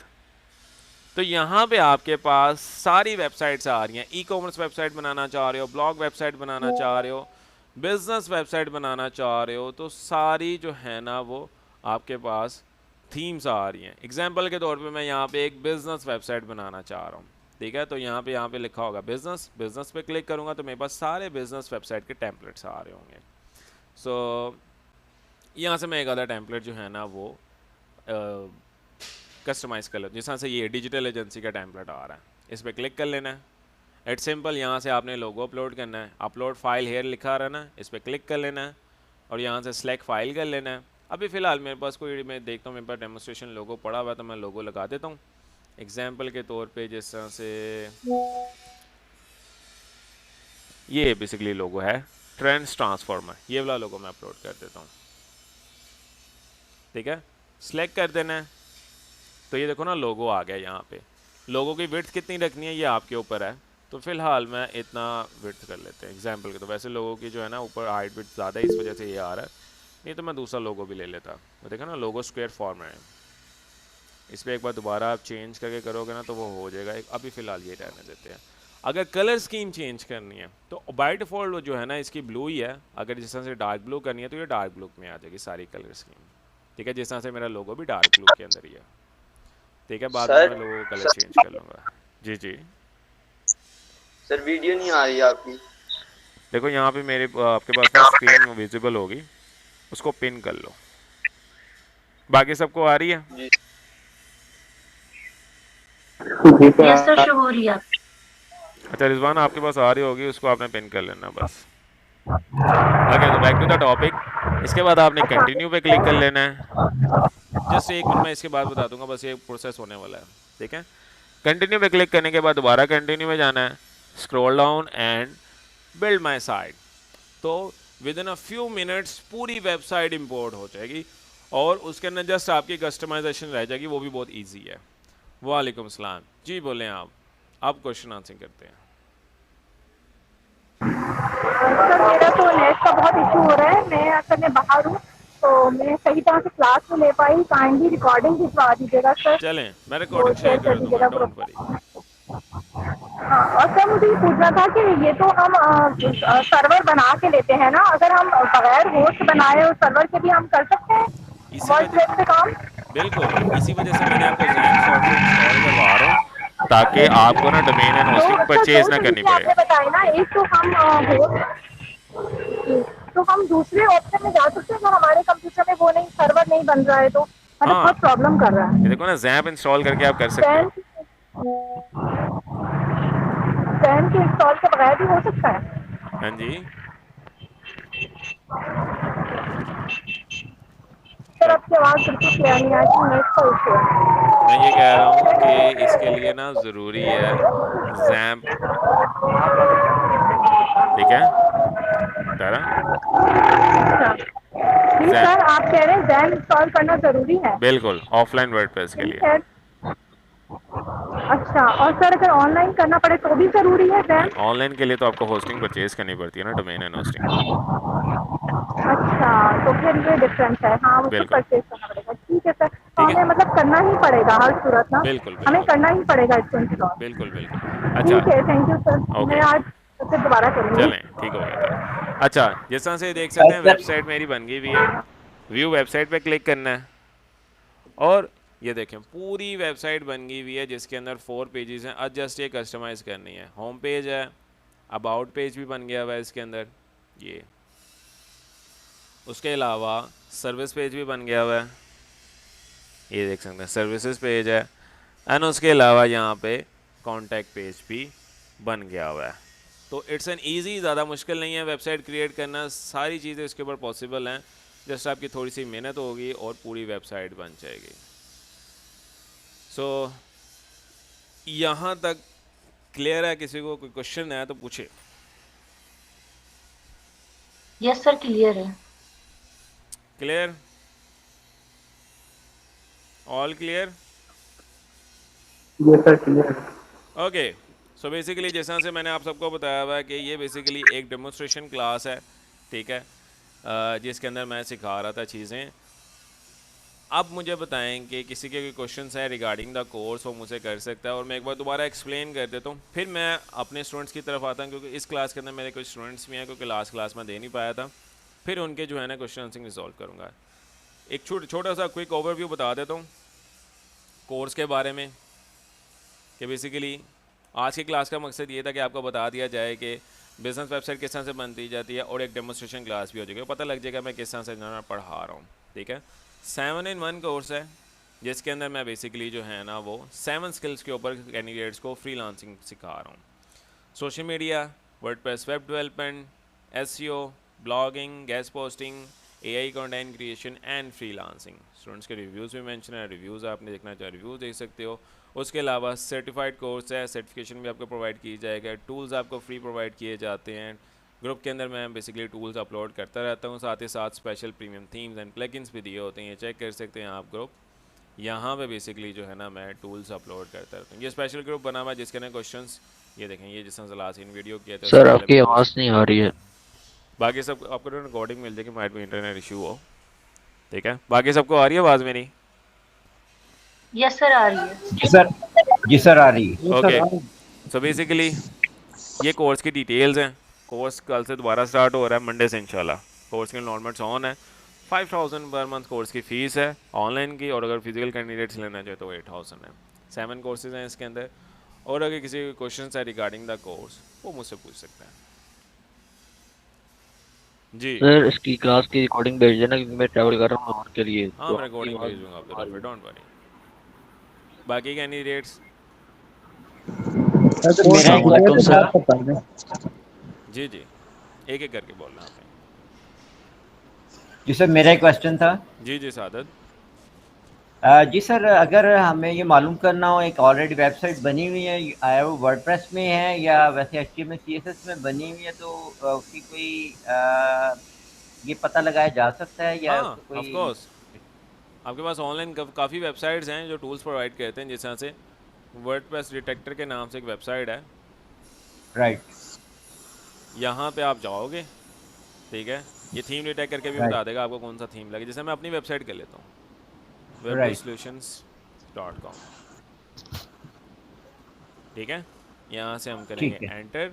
तो यहाँ पे आपके पास सारी वेबसाइट्स आ रही हैं। ई कॉमर्स वेबसाइट बनाना चाह रहे हो, ब्लॉग वेबसाइट बनाना चाह रहे हो, बिजनेस वेबसाइट बनाना चाह रहे हो, तो सारी जो है ना वो आपके पास थीम्स आ रही हैं। एग्जाम्पल के तौर पे मैं यहाँ पे एक बिजनेस वेबसाइट बनाना चाह रहा हूँ, ठीक है। तो यहाँ पे लिखा होगा बिजनेस पे क्लिक करूँगा तो मेरे पास सारे बिजनेस वेबसाइट के टेम्पलेट्स आ रहे होंगे। सो यहाँ से मैं एक आधा टेम्पलेट जो है ना वो कस्टमाइज़ कर लो। जिस तरह से ये डिजिटल एजेंसी का टेम्पलेट आ रहा है, इस पर क्लिक कर लेना है। It's simple. यहाँ से आपने लोगो अपलोड करना है, अपलोड फाइल हेयर लिखा रहना है, इस पर क्लिक कर लेना है और यहाँ से सेलेक्ट फाइल कर लेना है। अभी फ़िलहाल मेरे पास कोई, मैं देखता हूँ मेरे पास डेमोस्ट्रेशन लोगो पड़ा हुआ है तो मैं लोगो लगा देता हूँ। एग्जाम्पल के तौर पे जिस तरह से ये बेसिकली लोगो है ट्रेंड्स ट्रांसफॉर्मर, ये वाला लोगो मैं अपलोड कर देता हूँ, ठीक है। सेलेक्ट कर देना है तो ये देखो ना लोगो आ गया। यहाँ पे लोगो की विड्थ कितनी रखनी है ये आपके ऊपर है। तो फ़िलहाल मैं इतना विड्थ कर लेते हैं एग्जाम्पल के। तो वैसे लोगों की जो है ना ऊपर हाइट विड्थ ज़्यादा है, इस वजह से ये आ रहा है। नहीं तो मैं दूसरा लोगो भी ले लेता। तो देखो ना लोगो स्क्वायर फॉर्म में है, इस पर एक बार दोबारा आप चेंज करके करोगे ना तो वो हो जाएगा। अभी फ़िलहाल ये रहने देते हैं। अगर कलर स्कीम चेंज करनी है तो बाय डिफ़ॉल्ट जो है ना इसकी ब्लू ही है, अगर जिस तरह से डार्क ब्लू करनी है तो ये डार्क ब्लू में आ जाएगी सारी कलर स्कीम, ठीक है। जिस तरह से मेरा लोगो भी डार्क ब्लू के अंदर ही है, ठीक है। बाद में सर मैं लोगो कलर चेंज कर लूँगा। जी जी, सर वीडियो नहीं आ रही है आपकी। देखो यहाँ पे मेरे आपके पास ना स्क्रीन विजिबल होगी, उसको पिन कर लो। बाकी सबको आ रही है? जी यस सर, शो हो रही है। अच्छा रिजवान, आपके पास आ रही होगी, उसको आपने पिन कर लेना बस। ओके, तो बैक टू द टॉपिक। इसके बाद आपने कंटिन्यू पे क्लिक कर लेना है। जस्ट 1 मिनट में इसके बाद बता दूंगा, बस ये प्रोसेस होने वाला है, ठीक है। कंटिन्यू पे क्लिक करने के बाद दोबारा कंटिन्यू में जाना है, scroll down and build my site. तो within a few minutes पूरी वेबसाइट इंपोर्ट हो जाएगी और उसके अंदर जस्ट आपकी कस्टमाइजेशन रह जाएगी, वो भी बहुत ईजी है। वालेकुम सलाम जी, बोलें आप क्वेश्चन आंसर करते हैं। सर मेरा तो नेट का बहुत इशू हो रहा है, मैं असल में बाहर हूँ तो मैं सही तरह से क्लास नहीं ले पाई। काइंडली रिकॉर्डिंग भिजवा दीजिएगा सर। चलें, मैं रिकॉर्डिंग शेयर कर दूंगा, डोंट वरी। हाँ, और सर मुझे ये पूछना था कि ये तो हम सर्वर बना के लेते हैं ना, अगर हम बगैर होस्ट बनाए और सर्वर के भी हम कर सकते हैं इसी वर्डप्रेस पे काम? बिल्कुल, इसी वजह से मैंने आपको ज़ैम्प सॉफ्टवेयर इंस्टॉल करवा रहा हूँ ताकि आपको ना डोमेन एंड होस्टिंग परचेज ना करनी पड़े। आपने बताया ना, एक तो हम दूसरे ऑप्शन में जा सकते हैं अगर हमारे कंप्यूटर में वो नहीं, सर्वर नहीं बन रहा है तो मतलब हाँ, बहुत प्रॉब्लम कर रहा है। ये देखो ना, ज़ैम्प इंस्टॉल करके आप कर सकते हो। फैन के इंस्टॉल के बगैर भी हो सकता है? हाँ जी, सर आपकी आवाज़ बिल्कुल क्लियर नहीं आ रही, नेट का इशू है। मैं ये कह रहा हूँ कि इसके लिए ना ज़रूरी है ज़ैम्प, ठीक है तारा। जी सर, आप कह रहे हैं ज़ैम्प इंस्टॉल करना ज़रूरी है? बिल्कुल, ऑफलाइन वर्डप्रेस के लिए। अच्छा, और सर अगर ऑनलाइन करना पड़े तो भी ज़रूरी है ज़ैम्प? ऑनलाइन के लिए तो आपको होस्टिंग परचेज करनी पड़ती है ना, डोमेन एंड होस्टिंग। अच्छा, तो फिर ये डिफरेंस है। हाँ, उसको बिल्कुल, परचेज करना पड़ेगा, ठीक है सर। तो ठीक है, हमें मतलब करना ही पड़ेगा हर सूरत ना? बिल्कुल हमें बिल्कुल करना ही पड़ेगा इसको इंस्टॉल। बिल्कुल बिल्कुल। ठीक अच्छा, है, थैंक यू सर। ओके, मैं आज फिर दोबारा करूँगी। चलें, ठीक हो गया तारा। अच्छा, जिस तरह से देख सकते हैं वेबसाइट मेरी बन गई हुई है। व्यू वेबसाइट पे क्लिक करना है और ये देखें पूरी वेबसाइट बन गई हुई है जिसके अंदर 4 पेजेस हैं। अब जस्ट ये कस्टमाइज़ करनी है। होम पेज है, अबाउट पेज भी बन गया हुआ है इसके अंदर, ये उसके अलावा सर्विस पेज भी बन गया हुआ है, ये देख सकते हैं सर्विसेज पेज है। एंड उसके अलावा यहाँ पे कॉन्टैक्ट पेज भी बन गया हुआ है। तो इट्स एन ईजी, ज़्यादा मुश्किल नहीं है वेबसाइट क्रिएट करना, सारी चीज़ें इसके ऊपर पॉसिबल हैं। जस्ट आपकी थोड़ी सी मेहनत होगी और पूरी वेबसाइट बन जाएगी। सो यहाँ तक क्लियर है? किसी को कोई क्वेश्चन है तो पूछे। यस सर, क्लियर है। क्लियर? All clear? ये सर क्लियर है। ओके, सो बेसिकली जैसा से मैंने आप सबको बताया हुआ है कि ये बेसिकली एक डेमोन्स्ट्रेशन क्लास है, ठीक है, जिसके अंदर मैं सिखा रहा था चीज़ें। अब मुझे बताएं कि किसी के कोई क्वेश्चन है रिगार्डिंग द कोर्स, वो मुझसे कर सकता है। और मैं एक बार दोबारा एक्सप्लेन कर देता हूँ, फिर मैं अपने स्टूडेंट्स की तरफ आता हूँ, क्योंकि इस क्लास के अंदर मेरे कुछ स्टूडेंट्स भी हैं क्योंकि लास्ट क्लास में दे नहीं पाया था। फिर उनके जो है ना क्वेश्चन आंसरिंग रिजॉल्व करूँगा। एक छोटा सा क्विक ओवरव्यू बता देता हूँ कोर्स के बारे में, कि बेसिकली आज की क्लास का मकसद ये था कि आपको बता दिया जाए कि बिज़नेस वेबसाइट किस तरह से बनती जाती है, और एक डेमोन्स्ट्रेशन क्लास भी हो जाएगी, पता लग जाएगा मैं किस तरह से पढ़ा रहा हूँ, ठीक है। 7-in-1 कोर्स है जिसके अंदर मैं बेसिकली जो है ना वो 7 स्किल्स के ऊपर कैंडिडेट्स को फ्रीलांसिंग सिखा रहा हूँ। Social media, WordPress web development, SEO, blogging, guest posting, AI content creation and freelancing. Students के रिव्यूज़ भी मेंशन है, रिव्यूज़ आपने देखना चाहे रिव्यूज़ देख सकते हो। उसके अलावा सर्टिफाइड कोर्स है, सर्टिफिकेशन भी आपको प्रोवाइड की जाएगा। टूल्स आपको फ्री प्रोवाइड किए जाते हैं। ग्रुप के अंदर मैं बेसिकली टूल्स अपलोड करता रहता हूँ, साथ ही साथ special premium themes and plugins भी दिए होते हैं, ये चेक कर सकते हैं आप ग्रुप। यहाँ पे बेसिकली जो है ना मैं टूल्स अपलोड करता रहता हूँ। ये स्पेशल ग्रुप बना हुआ है जिसके ना क्वेश्चंस ये देखें, ये जिस तरह से लास्ट इन वीडियो किया था। सर आपकी आवाज़ नहीं आ रही है। बाकी सब आपको रिकॉर्डिंग मिल जाएगी, माइट भी इंटरनेट इशू हो, ठीक है। बाकी सबको आ रही है आवाज़ मेरी? यस सर, आ रही है। जी सर आ रही है। ओके, सो बेसिकली ये कोर्स की डिटेल्स हैं। कोर्स कल से दोबारा स्टार्ट हो रहा है, मंडे से इंशाल्लाह। कोर्स के इनरोलमेंट्स ऑन है। 5000 पर मंथ कोर्स की फ़ीस है ऑनलाइन की, और अगर फिजिकल कैंडिडेट्स लेना चाहे तो 8000 है। 7 कोर्सेज हैं इसके अंदर। और अगर किसी के क्वेश्चन है रिगार्डिंग द कोर्स वो मुझसे पूछ सकते हैं। जी सर इसकी क्लास की रिकॉर्डिंग भेज देना, क्योंकि मैं ट्रैवल कर रहा हूँ वहाँ के लिए। हाँ, मैं रिकॉर्डिंग भेज दूँगा आपकी तरफ पे, डोंट वरी। बाकी कैंडिडेट्स मेरा एक क्वेश्चन था। जी जी, एक एक करके बोलना आपने। जी सर, मेरा एक क्वेश्चन था। जी जी सादत। जी सर, अगर हमें ये मालूम करना हो एक ऑलरेडी वेबसाइट बनी हुई है, आया वो वर्डप्रेस में है या वैसे HTML CSS में बनी हुई है, तो उसकी कोई ये पता लगाया जा सकता है या हाँ कोई? ऑफ कोर्स, आपके पास ऑनलाइन काफ़ी वेबसाइट्स हैं जो टूल्स प्रोवाइड करते हैं। जिस तरह से वर्डप्रेस डिटेक्टर के नाम से एक वेबसाइट है, राइट यहाँ पे आप जाओगे, ठीक है। ये थीम डिटेक्ट करके भी राइट बता देगा आपको कौन सा थीम लगे। जैसे मैं अपनी वेबसाइट कर लेता हूँ, राइट wordpresssolutions.com, ठीक है। यहाँ से हम करेंगे ठीक है। एंटर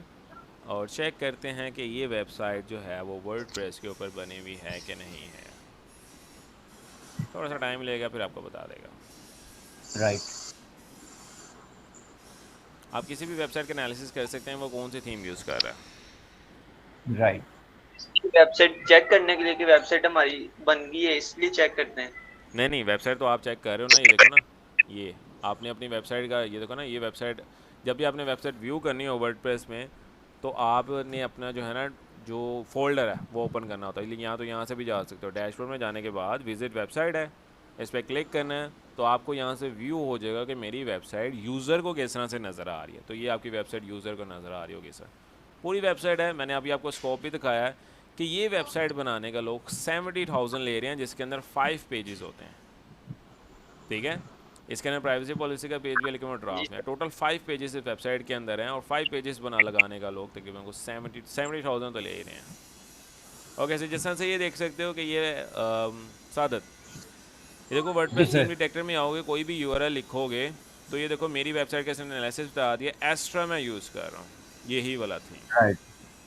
और चेक करते हैं कि ये वेबसाइट जो है वो वर्डप्रेस के ऊपर बनी हुई है कि नहीं है। थोड़ा सा टाइम लेगा, फिर आपको बता देगा। राइट आप किसी भी वेबसाइट का एनालिसिस कर सकते हैं वो कौन सी थीम यूज़ कर रहा है। राइट वेबसाइट चेक करने के लिए कि वेबसाइट हमारी बन गई है इसलिए चेक करते हैं। नहीं नहीं, वेबसाइट तो आप चेक कर रहे हो ना, ये देखो ना, ये आपने अपनी वेबसाइट का, ये देखो ना, ये वेबसाइट जब भी आपने वेबसाइट व्यू करनी हो वर्डप्रेस में, तो आपने अपना जो है ना जो फोल्डर है वो ओपन करना होता है। इसलिए यहाँ तो यहाँ से भी जा सकते हो। डैशबोर्ड में जाने के बाद विजिट वेबसाइट है, इस पर क्लिक करना है, तो आपको यहाँ से व्यू हो जाएगा कि मेरी वेबसाइट यूज़र को किस तरह से नज़र आ रही है। तो ये आपकी वेबसाइट यूज़र को नज़र आ रही होगी सर। पूरी वेबसाइट है, मैंने अभी आपको स्कोप भी दिखाया है कि ये वेबसाइट बनाने का लोग 70,000 ले रहे हैं, जिसके अंदर 5 पेजेस होते हैं, ठीक है। इसके अंदर प्राइवेसी पॉलिसी का पेज भी है, लेकिन वो ड्राफ्ट है। टोटल 5 पेजेस इस वेबसाइट के अंदर हैं, और 5 पेजेस बना लगाने का लोग तकरीबन को 70,000 तो ले ही रहे हैं। ओके सर, जिस तरह से ये देख सकते हो कि ये सादत, ये देखो वर्डप्रेस थीम डिटेक्टर में आओगे, कोई भी URL लिखोगे तो ये देखो मेरी वेबसाइट का इसने एनालिसिस बता दिया। एस्ट्रा मैं यूज़ कर रहा हूँ, यही वाला थीम, राइट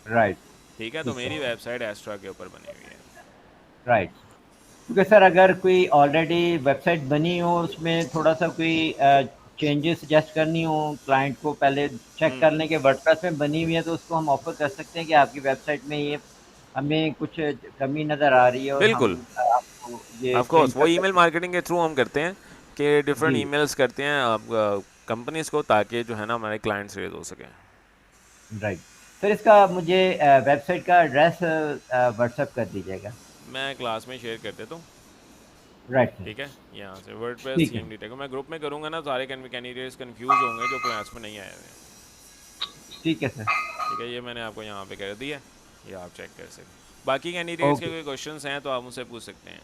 राइट ठीक है। तो मेरी वेबसाइट एस्ट्रा के ऊपर बनी हुई है। राइट क्योंकि सर अगर कोई ऑलरेडी वेबसाइट बनी हो, उसमें थोड़ा सा कोई चेंजेस सजेस्ट करनी हो क्लाइंट को, पहले चेक कर लें कि वर्डप्रेस में बनी हुई है, तो उसको हम ऑफर कर सकते हैं कि आपकी वेबसाइट में ये हमें कुछ कमी नज़र आ रही है और बिल्कुल, हम आपको ये ऑफ कोर्स चेंज वो कर ईमेल मार्केटिंग के थ्रू हम करते हैं कि डिफरेंट जी ईमेल्स करते हैं कंपनीज़ को, ताकि जो है ना हमारे क्लाइंट्स रेज हो सकें। राइट सर, इसका मुझे वेबसाइट का एड्रेस व्हाट्सएप कर दीजिएगा। मैं क्लास में शेयर कर देता हूँ, राइट सर, ठीक है। यहाँ से वर्डप्रेस ठीक है थीम डिटेक्टर मैं ग्रुप में करूँगा ना, सारे कैंडिडेट्स कंफ्यूज होंगे जो क्लास में नहीं आए हुए हैं, ठीक है सर। ठीक है। ये मैंने आपको यहाँ पे कर दिया, ये आप चेक कर सकते हैं। बाकी कैंडिडेट्स के ओके कोई क्वेश्चंस हैं तो आप मुझसे पूछ सकते हैं।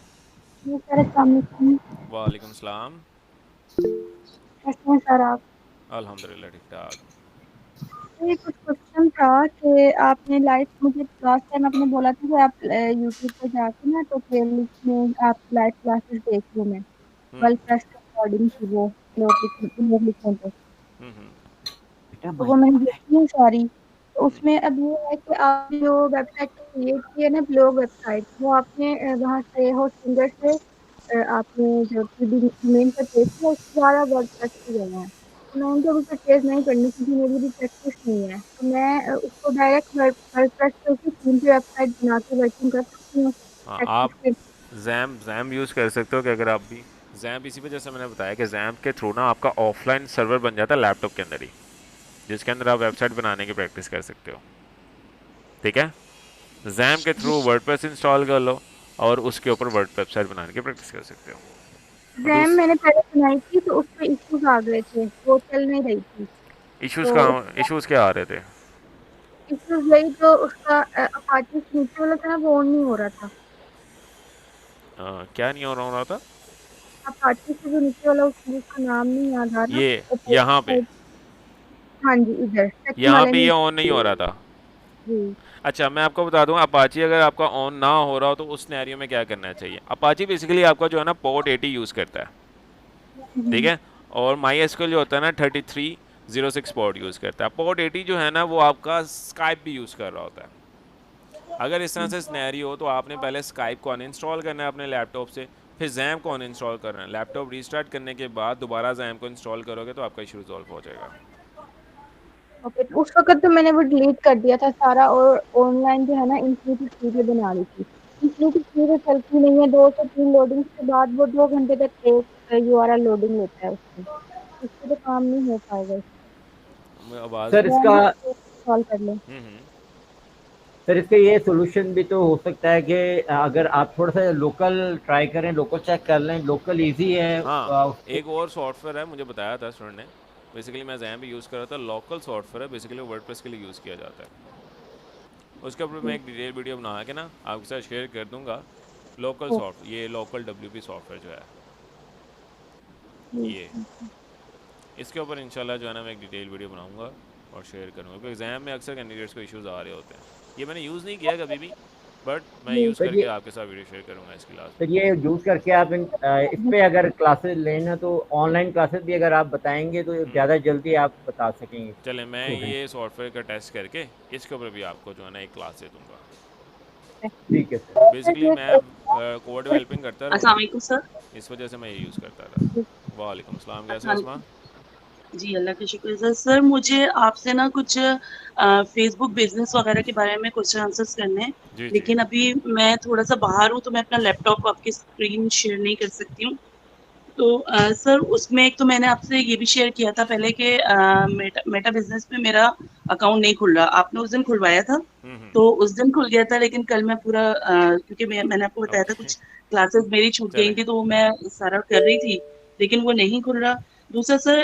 जी सर, अस्सलाम वालेकुम। वालेकुम सलाम। कैसे हैं सर आप? अल्हम्दुलिल्लाह ठीक ठाक। ये कुछ क्वेश्चन था कि आपने लाइव, मुझे लास्ट टाइम आपने बोला था कि आप यूट्यूब पर जाके ना तो प्लेलिस्ट में आप लाइव क्लासेस देख लो। मैं हम्म प्लस के अकॉर्डिंग थी वो लोग लिखने पे, हम्म बेटा तो माइक वो मैंने ऑन है। देखी है सारी। तो हम्म उसमें अब ये है कि आप जो वेबसाइट क्रिएट की है ना, ब्लॉग वेबसाइट, वो आपने वहाँ से होस्टिंगर से आपने जो मेन परचेज किया उसके बाद आप वर्डप्रेस की जगह है। तो मैं उनको अभी परचेज नहीं करनी क्योंकि मेरी भी प्रैक्टिस नहीं है, तो मैं उसको डायरेक्ट वर्डप्रेस पे उसकी थीम की वेबसाइट बना के वर्किंग कर सकती हूँ हाँ, प्रैक्टिस आप के। जैम यूज़ कर सकते हो कि अगर आप भी जैम, इसी वजह से मैंने बताया कि जैम के थ्रू ना आपका ऑफलाइन सर्वर बन जाता है लैपटॉप के अंदर ही, जिसके अंदर आप वेबसाइट बनाने की प्रैक्टिस कर सकते हो, ठीक है। जैम के थ्रू वर्डप्रेस इंस्टॉल कर लो और उसके ऊपर वर्ड वेबसाइट बनाने की प्रैक्टिस कर सकते हो। और रैम मैंने पहले बनाई थी तो उस पे इश्यूज आ गए थे, वो चल नहीं रही थी। तो इश्यूज़ क्या आ रहे थे? इश्यूज यही जो उसका अपाचे नीचे वाला था ना, वो ऑन नहीं हो रहा था। क्या नहीं हो रहा था? अपाचे से जो नीचे वाला उसका नाम नहीं याद आ रहा। ये यहाँ पे हाँ जी, इधर सेकंड यहाँ वाले पे में ये ऑन नहीं हो रहा था। जी। अच्छा, मैं आपको बता दूं, अपाची अगर आपका ऑन ना हो रहा हो तो उस सिनेरियो में क्या करना चाहिए। अपाची बेसिकली आपका जो है ना पोर्ट 80 यूज़ करता है, ठीक है। और माई एसक्यूएल जो होता है ना 33 06 पोर्ट यूज़ करता है। पोर्ट 80 जो है ना वो आपका स्काइप भी यूज़ कर रहा होता है। अगर इस तरह से सिनेरियो हो तो आपने पहले स्काइप को अनइंस्टॉल करना है अपने लैपटॉप से, फिर जैम को अनइंस्टॉल करना है। लैपटॉप रीस्टार्ट करने के बाद दोबारा जैम को इंस्टॉल करोगे तो आपका इशू रिजॉल्व हो जाएगा। ओके, उस वक्त तो मैंने वो डिलीट कर दिया था सारा, और ऑनलाइन जो है ना इन्फिनिटी चीजें बना ली थी। इन्फिनिटी चीजें चलती नहीं है, 2 से 3 लोडिंग के बाद वो 2 घंटे तक एक यूआरएल लोडिंग लेता है उसमें, इससे तो काम नहीं हो पाएगा। आवाज़ सर इसका सॉल्व कर लें। सर इसका ये सोल्यूशन भी तो हो सकता है कि अगर आप थोड़ा सा लोकल ट्राई करें, लोकल चेक कर लें, लोकल इजी है। हाँ, एक और सॉफ्टवेयर है, मुझे बताया था स्टूडेंट ने, बेसिकली मैं जैम भी यूज़ कर रहा था, लोकल सॉफ्टवेयर है, बेसिकली वर्डप्रेस के लिए यूज़ किया जाता है। उसके ऊपर मैं एक डिटेल वीडियो बना के ना आपके साथ शेयर कर दूंगा। लोकल सॉफ्ट ये लोकल WP सॉफ्टवेयर जो है ये, इसके ऊपर इंशाल्लाह जो है ना मैं एक डिटेल वीडियो बनाऊंगा और शेयर करूंगा, क्योंकि एग्जाम में अक्सर कैंडिडेट्स को इश्यूज आ रहे होते हैं। ये मैंने यूज़ नहीं किया कभी भी, बट मैं यूज़ करके आपके साथ वीडियो शेयर करूंगा इसकी क्लास। तो ये यूज़ करके आप इस पे अगर क्लासेस लेना तो ऑनलाइन क्लासेस भी अगर आप बताएंगे तो ज़्यादा जल्दी आप बता सकेंगे। चले मैं ये सॉफ्टवेयर का टेस्ट करके इसके ऊपर भी आपको जो है ना एक क्लास दे दूंगा। ठीक है सर। बेसिकली मैं कोड डेवलपिंग करता रहा, अस्सलाम वालेकुम सर। इस वजह से मैं ये यूज़ करता था। वालेकुम सलाम, कैसे हो अस्मा? जी अल्लाह का शुक्र सर। सर मुझे आपसे ना कुछ फेसबुक बिजनेस वगैरह के बारे में क्वेश्चन आंसर्स करने हैं, लेकिन अभी मैं थोड़ा सा बाहर हूँ तो मैं अपना लैपटॉप को आपकी स्क्रीन शेयर नहीं कर सकती हूँ। तो सर उसमें एक तो मैंने आपसे ये भी शेयर किया था पहले कि मेटा बिजनेस में मेरा अकाउंट नहीं खुल रहा। आपने उस दिन खुलवाया था तो उस दिन खुल गया था, लेकिन कल मैं पूरा क्योंकि मैंने आपको बताया था कुछ क्लासेस मेरी छूट गई थी तो मैं सारा कर रही थी, लेकिन वो नहीं खुल रहा। दूसरा सर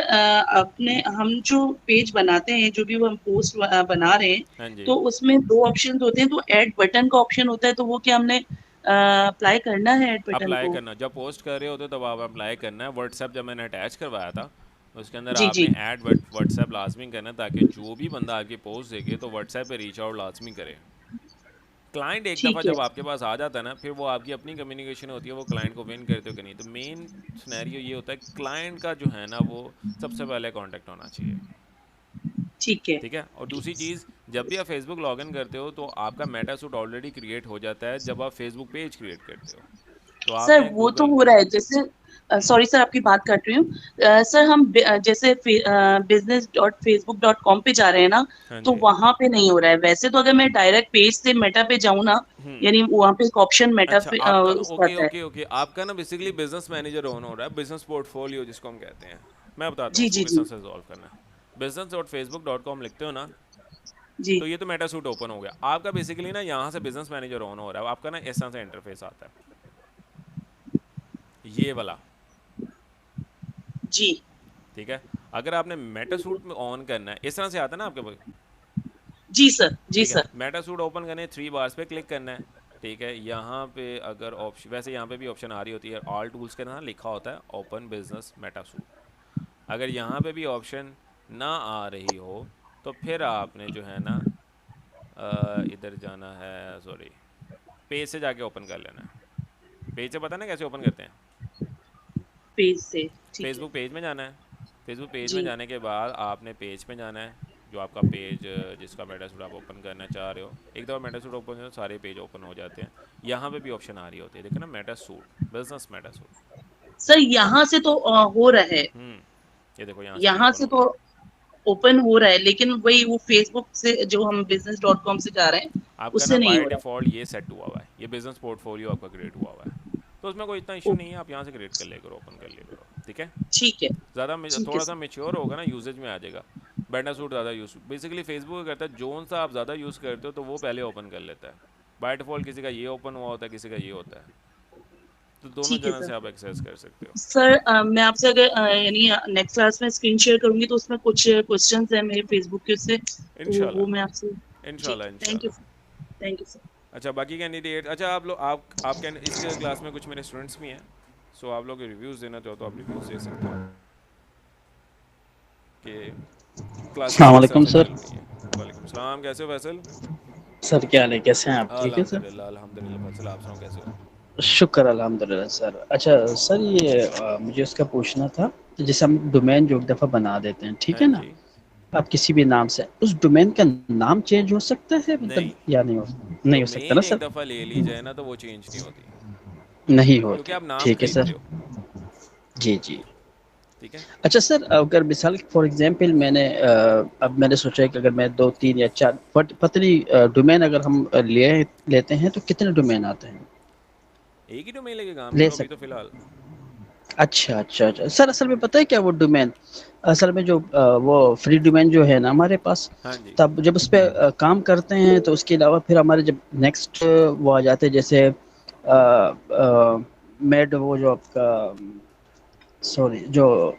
अपने हम जो पेज बनाते हैं, जो भी वो हम पोस्ट बना रहे हैं, तो उसमें 2 ऑप्शन होते हैं। तो ऐड बटन का ऑप्शन होता है, तो वो क्या हमने अप्लाई करना है ऐड बटन अप्लाई को? करना, जब पोस्ट कर रहे होते तब आप अप्लाई करना है। व्हाट्सएप जब मैंने अटैच करवाया था उसके अंदर जी आपने जी ऐड व्हाट्सएप लाजमी करना है, ताकि जो भी बंदा आपकी पोस्ट देखे तो व्हाट्सएप पे रीच आउट लाजमी करे। क्लाइंट एक दफ़ा ठीक है। जब आपके पास आ जाता है ना, फिर वो आपकी अपनी कम्युनिकेशन होती है, वो क्लाइंट को विन करते हो कि नहीं। तो मेन सिनेरियो ये होता है क्लाइंट का जो है ना वो सबसे पहले कांटेक्ट होना चाहिए। ठीक है। ठीक है। और दूसरी चीज़, जब भी आप फेसबुक लॉगिन करते हो तो आपका मेटा सूट ऑलरेडी क्रिएट हो जाता है जब आप फेसबुक पेज क्रिएट करते हो। तो सर आपने वो तो गूगल, हो रहा है, जैसे सॉरी सर आपकी बात काट रही हूँ। सर हम जैसे business.facebook.com पे जा रहे हैं ना, तो वहां पे नहीं हो रहा है। वैसे तो अगर मैं डायरेक्ट पेज से मेटा पे जाऊँ ना, यानी वहाँ पे एक ऑप्शन मेटा अच्छा पे आपका उसका आता है। ओके आपका ना बेसिकली बिजनेस मैनेजर ऑन हो रहा है, बिजनेस पोर्टफोलियो जिसको हम कहते हैं। मैं बताता हूँ जी इसको जी किस जी तरह से रिजॉल्व करना है। business.facebook.com लिखते हो ना, जी तो ये तो मेटा सूट ओपन हो गया आपका। बेसिकली ना यहाँ से बिजनेस मैनेजर ऑन हो रहा है आपका ना, इस तरह से इंटरफेस आता है ये वाला। जी ठीक है। अगर आपने मेटा सूट में ऑन करना है, इस तरह से आता है ना आपके पास। जी सर। जी ठीक है, सर। मेटा सूट ओपन करने 3 बार्स पे क्लिक करना है। ठीक है, यहाँ पे अगर ऑप्शन, वैसे यहाँ पे भी ऑप्शन आ रही होती है, ऑल टूल्स के ना लिखा होता है ओपन बिजनेस मेटा सूट। अगर यहाँ पे भी ऑप्शन ना आ रही हो तो फिर आपने जो है ना इधर जाना है, सॉरी, पेज से जाके ओपन कर लेना है। पेज से पता ना कैसे ओपन करते हैं। पेज से, ठीक है फेसबुक पेज में जाना है। फेसबुक पेज में जी। जाने के बाद आपने पेज पे जाना है, जो आपका पेज जिसका मेटा सूट आप ओपन करना चाह रहे हो। एक दफ़ा मेटा सूट ओपन हो तो सारे पेज ओपन हो जाते हैं। यहाँ पे भी ऑप्शन आ रही होती है, देखो ना, Meta suit, business Meta suit. Sir यहाँ से तो हो रहा है, ये देखो यहाँ से भी यहाँ ओपन से हो तो गया। ओपन हो रहा है, लेकिन वही वो फेसबुक से जो हम business.com से जा रहे हैं आपका ना उससे नहीं बाय हो रहा। डिफ़ॉल्ट ये सेट हुआ हुआ है, ये बिजनेस पोर्टफोलियो आपका क्रिएट हुआ हुआ है, तो उसमें कोई इतना इशू नहीं है। आप यहाँ से क्रिएट कर लिया करो, ओपन कर लिया करो। ठीक है, ठीक है ज़्यादा ठीक है थोड़ा सा सर। मेच्योर होगा ना, यूजेज में आ जाएगा। मेटा सूट ज़्यादा यूज, बेसिकली फेसबुक करता है, जोन सा आप ज़्यादा यूज़ करते हो तो वो पहले ओपन कर लेता है। बाय डिफ़ॉल्ट किसी का ये ओपन हुआ होता है, किसी का ये होता है, तो दोनों ठीक है जगह सर। से आप एक्सेस कर सकते हो। सर मैं आपसे अगर यानी नेक्स्ट क्लास में स्क्रीन शेयर करूंगी तो उसमें कुछ क्वेश्चंस हैं मेरे फेसबुक के उससे, तो वो मैं आपसे। ठीक इंशाल्लाह है, थैंक यू इंशाल्लाह। Thank you sir. अच्छा, बाकी कैंडिडेट, अच्छा आप लोग आप कैन इसके क्लास में कुछ मेरे स्टूडेंट्स भी हैं, सो आप लोग रिव्यूज़ देना चाहो तो आप रिव्यूज़ दे सकते हो कि क्लासेस अस्सलाम किस तरह वालेकुम से सर। चल रही हैं। वालेकुम सलाम, कैसे हो फैसल? सर क्या हाल है, कैसे हैं आप? ठीक है सर। अल्हम्दुलिल्लाह अल्हम्दुलिल्लाह। फैसल आप सुनाओ कैसे हो? शुक्र अल्हम्दुलिल्लाह सर। अच्छा सर, ये मुझे उसका पूछना था, तो जैसे हम डोमेन जो एक दफ़ा बना देते हैं, ठीक हाँ है ना, जी। आप किसी भी नाम से, उस डोमेन का नाम चेंज हो सकता है मतलब, नहीं, या नहीं हो सकता ना डोमेन एक सर? दफ़ा ले ली जाए ना तो वो चेंज नहीं होती, नहीं क्योंकि होती, आप नाम ठीक है खरीदते सर। हो। जी जी। ठीक है। अच्छा सर, अगर मिसाल फॉर एग्जांपल मैंने अब मैंने सोचा है कि अगर मैं 2 3 या 4 पतली डोमेन अगर हम लेते हैं तो कितने डोमेन आते हैं? एक ही डोमेन लेके काम ले करो अभी तो सकते। फिलहाल। अच्छा अच्छा अच्छा सर, असल में पता है क्या, वो डोमेन असल में जो वो फ्री डोमेन जो है ना हमारे पास, हाँ जी। तब जब उस पर काम करते हैं तो उसके अलावा फिर हमारे जब नेक्स्ट वो आ जाते हैं, जैसे मेड वो जो आपका, सॉरी, जो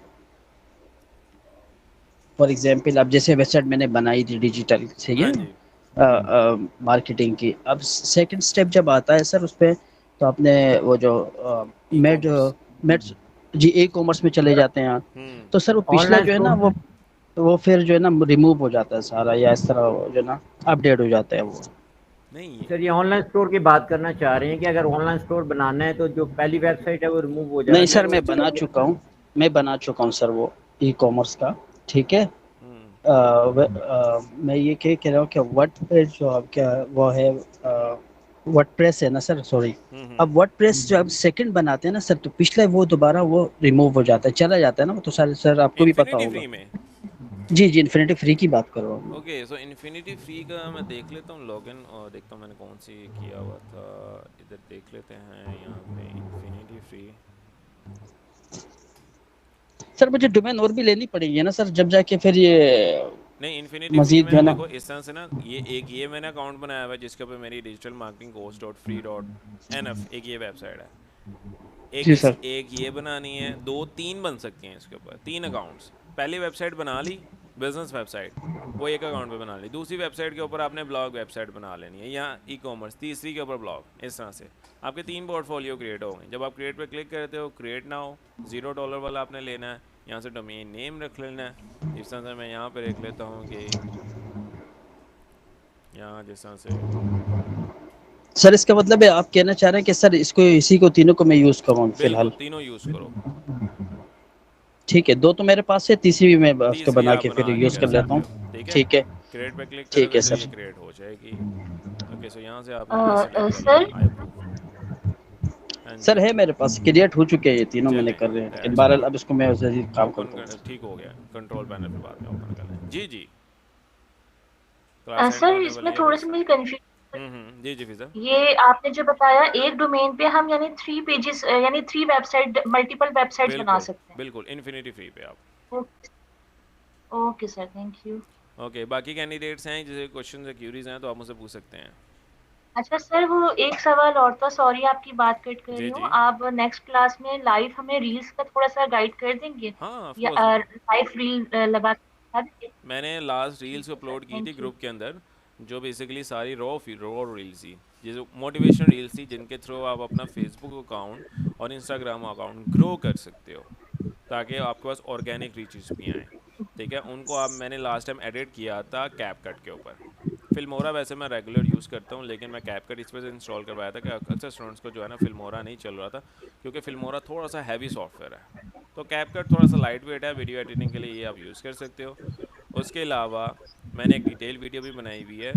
फॉर एग्जांपल अब जैसे वेबसाइट मैंने बनाई थी डिजिटल से हाँ ये जी। मार्केटिंग की, अब सेकंड स्टेप जब आता है सर उस पे, तो आपने वो जो ई मेड कॉमर्स। मेड जी ई कॉमर्स में चले जाते हैं आप, हम्म। तो सर वो पिछला ऑनलाइन जो है ना स्टोर। वो फिर जो है ना रिमूव हो जाता है सारा, या इस तरह जो है ना अपडेट हो जाता है वो। नहीं, सर ये ऑनलाइन स्टोर की बात करना चाह रहे हैं कि अगर ऑनलाइन स्टोर बनाना है तो जो पहली वेबसाइट है वो रिमूव हो नहीं जाती है सर, और मैं उसकी बना चुका हूँ, मैं बना चुका हूँ सर वो ई कॉमर्स का, ठीक है। हम्म मैं ये कह रहा हूँ कि वर्डप्रेस जो आपका वो है, वर्डप्रेस है ना सर, सॉरी। अब वर्डप्रेस जो आप सेकंड बनाते हैं ना सर, तो पिछला वो दोबारा वो रिमूव हो जाता है, चला जाता है ना वो, तो सर आपको भी पता इन्फिनिटी होगा। फ्री में। जी जी, इन्फिनिटी फ्री की बात कर रहा हूँ। ओके, सो इन्फिनिटी फ्री का मैं देख लेता हूँ लॉगिन और देखता हूँ मैंने कौन सी किया हुआ था। इधर देख लेते हैं यहाँ पे इन्फिनिटी फ्री। सर मुझे डोमेन और भी लेनी पड़ेगी ना सर, जब जाके फिर ये नहीं, इन्फिनिटी फ्री मजीद में जो है आप ना। देखो इस तरह से ना, ये मैंने अकाउंट बनाया हुआ है जिसके ऊपर मेरी digital marketing course dot free dot NF एक ये वेबसाइट है। जी सर। एक ये बनानी है, 2 3 बन सकती हैं इसके ऊपर, 3 अकाउंट्स। पहली वेबसाइट बना ली, बिजनेस वेबसाइट, वो एक अकाउंट पे बना ली। दूसरी वेबसाइट के ऊपर आपने ब्लॉग वेबसाइट बना लेनी है या ई कॉमर्स, तीसरी के ऊपर ब्लॉग। इस तरह से आपके 3 पोर्टफोलियो क्रिएट हो गए। जब आप क्रिएट पे क्लिक करते हो, क्रिएट ना हो $0 वाला आपने लेना है, यहाँ से डोमेन नेम रख लेना है। जिस तरह से मैं यहाँ पे रख लेता हूँ कि यहाँ जिस तरह से, सर इसका मतलब है आप कहना चाह रहे हैं कि सर इसको इसी को तीनों को मैं यूज करूँ बिल्कुल फिलहाल? तीनों यूज़ करो। ठीक है, 2 तो मेरे पास है, तीसरी भी मैं उसको तीसरी बना आप के बना फिर के यूज कर कर लेता सकते हो। हूँ। ठीक है, ठीक है। क्रिएट पे क्लिक ठीक करोगे है तो सर। ये क्रिएट हो जाएगी। ओके, सो यहाँ से आपने ये सिलेक्ट कर सर लेना, आई अप्रूव। हाँ सर जी, है मेरे पास, क्रिएट हो चुके हैं ये तीनों, मैंने चलें, कर रहे हैं, लेकिन दैट्स बहरहाल गुड। अब इसको मैं उसे काम ओपन करता कर, हूँ। ठीक हो गया। कंट्रोल पैनल पे बाद में ओपन कर लें। जी जी, क्लास एंड सर होने इसमें वाली है थोड़ा बस। सा मुझे कंफ्यूजन, जी जी फिजा। ये आपने जो बताया एक डोमेन पे हम यानी 3 पेजेस यानी 3 वेबसाइट मल्टीपल वेबसाइट्स बना बिल्कुल सकते बिल्कुल, इन्फिनिटी फ्री पे आप। हैं। Okay sir, thank you. Okay, बाकी कैंडिडेट्स हैं जैसे क्वेश्चन या क्यूरीज हैं तो आप मुझसे पूछ सकते हैं। अच्छा सर, वो एक सवाल और था, सॉरी आपकी बात कट कर रही जी हूँ। जी, आप नेक्स्ट क्लास में लाइव हमें रील्स का थोड़ा सा गाइड कर देंगे हाँ ऑफ या कोर्स। लाइव रील लगा के दिखा देंगे? मैंने लास्ट ठीक रील्स है सर, अपलोड की थी थैंक यू। ग्रुप के अंदर, जो बेसिकली सारी रॉ रील्स थी, जो मोटिवेशन रील्स थी, जिनके थ्रू आप अपना फेसबुक अकाउंट और इंस्टाग्राम अकाउंट ग्रो कर सकते हो, ताकि आपके पास ऑर्गेनिक रीचेस भी आएँ। ठीक है, उनको आप मैंने लास्ट टाइम एडिट किया था कैपकट के ऊपर। फिल्मोरा वैसे मैं रेगुलर यूज़ करता हूँ, लेकिन मैं कैपकट इस वजह से इंस्टॉल करवाया था कि अक्सर स्टूडेंट्स को जो है ना फिल्मोरा नहीं चल रहा था, क्योंकि फिल्मोरा थोड़ा सा हैवी सॉफ्टवेयर है। तो कैपकट थोड़ा सा लाइट वेट है, वीडियो एडिटिंग के लिए ये आप यूज़ कर सकते हो। उसके अलावा मैंने एक डिटेल वीडियो भी बनाई हुई है,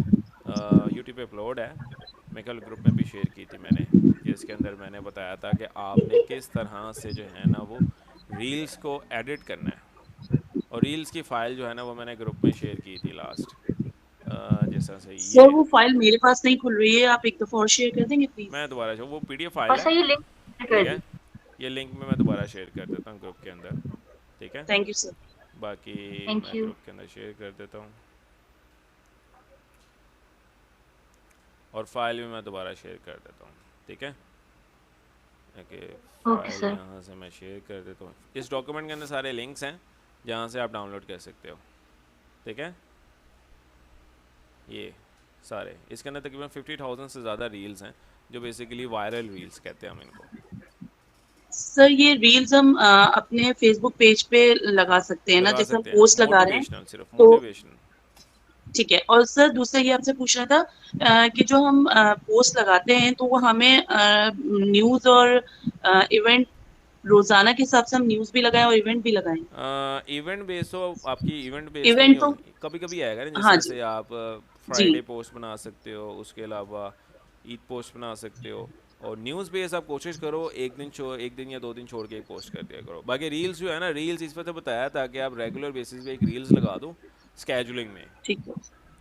यूट्यूब पे अपलोड है, मैं कल ग्रुप में भी शेयर की थी मैंने, जिसके अंदर मैंने बताया था कि आपने किस तरह से जो है ना वो रील्स को एडिट करना है। और रील्स की फ़ाइल जो है ना वो मैंने ग्रुप में शेयर की थी लास्ट, जिस तरह से सर ये, वो फाइल मेरे पास नहीं खुल रही है, आप एक दफ़ा और शेयर कर देंगे प्लीज? मैं दोबारा वो PDF और फाइल है। सर ये लिंक कर ठीक है, दी। ये लिंक में मैं दोबारा शेयर कर देता हूँ ग्रुप के अंदर। ठीक है, थैंक यू सर। बाकी थैंक मैं यू। ग्रुप के अंदर शेयर कर देता हूँ, और फाइल भी मैं दोबारा शेयर कर देता हूँ। ठीक है, ओके, ओके फाइल सर। यहाँ से मैं शेयर कर देता हूँ। इस डॉक्यूमेंट के अंदर सारे लिंक्स हैं जहाँ से आप डाउनलोड कर सकते हो। ठीक है, ये सारे, इसके अंदर तकरीबन 50,000 से ज़्यादा रील्स हैं, जो बेसिकली वायरल रील्स कहते हैं हम इनको। सर ये रील्स हम अपने फेसबुक पेज पे लगा सकते हैं ना, लगा जैसे हम सकते हैं, पोस्ट लगा रहे हैं? मोटिवेशनल, सिर्फ तो मोटिवेशनल। ठीक है। और सर दूसरा ये आपसे पूछना था कि जो हम पोस्ट लगाते हैं तो वो हमें न्यूज़ और इवेंट रोजाना के हिसाब से हम न्यूज भी लगाएं और इवेंट भी लगाएं? इवेंट बेस तो आपकी इवेंट बेस नहीं इवेंट तो होगी, कभी कभी आएगा ना, जिस हाँ तरह जी से आप जी फ्राइडे पोस्ट बना सकते हो, उसके अलावा ईद पोस्ट बना सकते हो। और न्यूज़ बेस आप कोशिश करो एक दिन या 2 दिन छोड़ के एक पोस्ट कर दिया करो। बाकी रील्स जो है ना, रील्स इस पर तो बताया था कि आप रेगुलर बेसिस पे एक रील्स लगा दो स्केजुलिंग में, ठीक है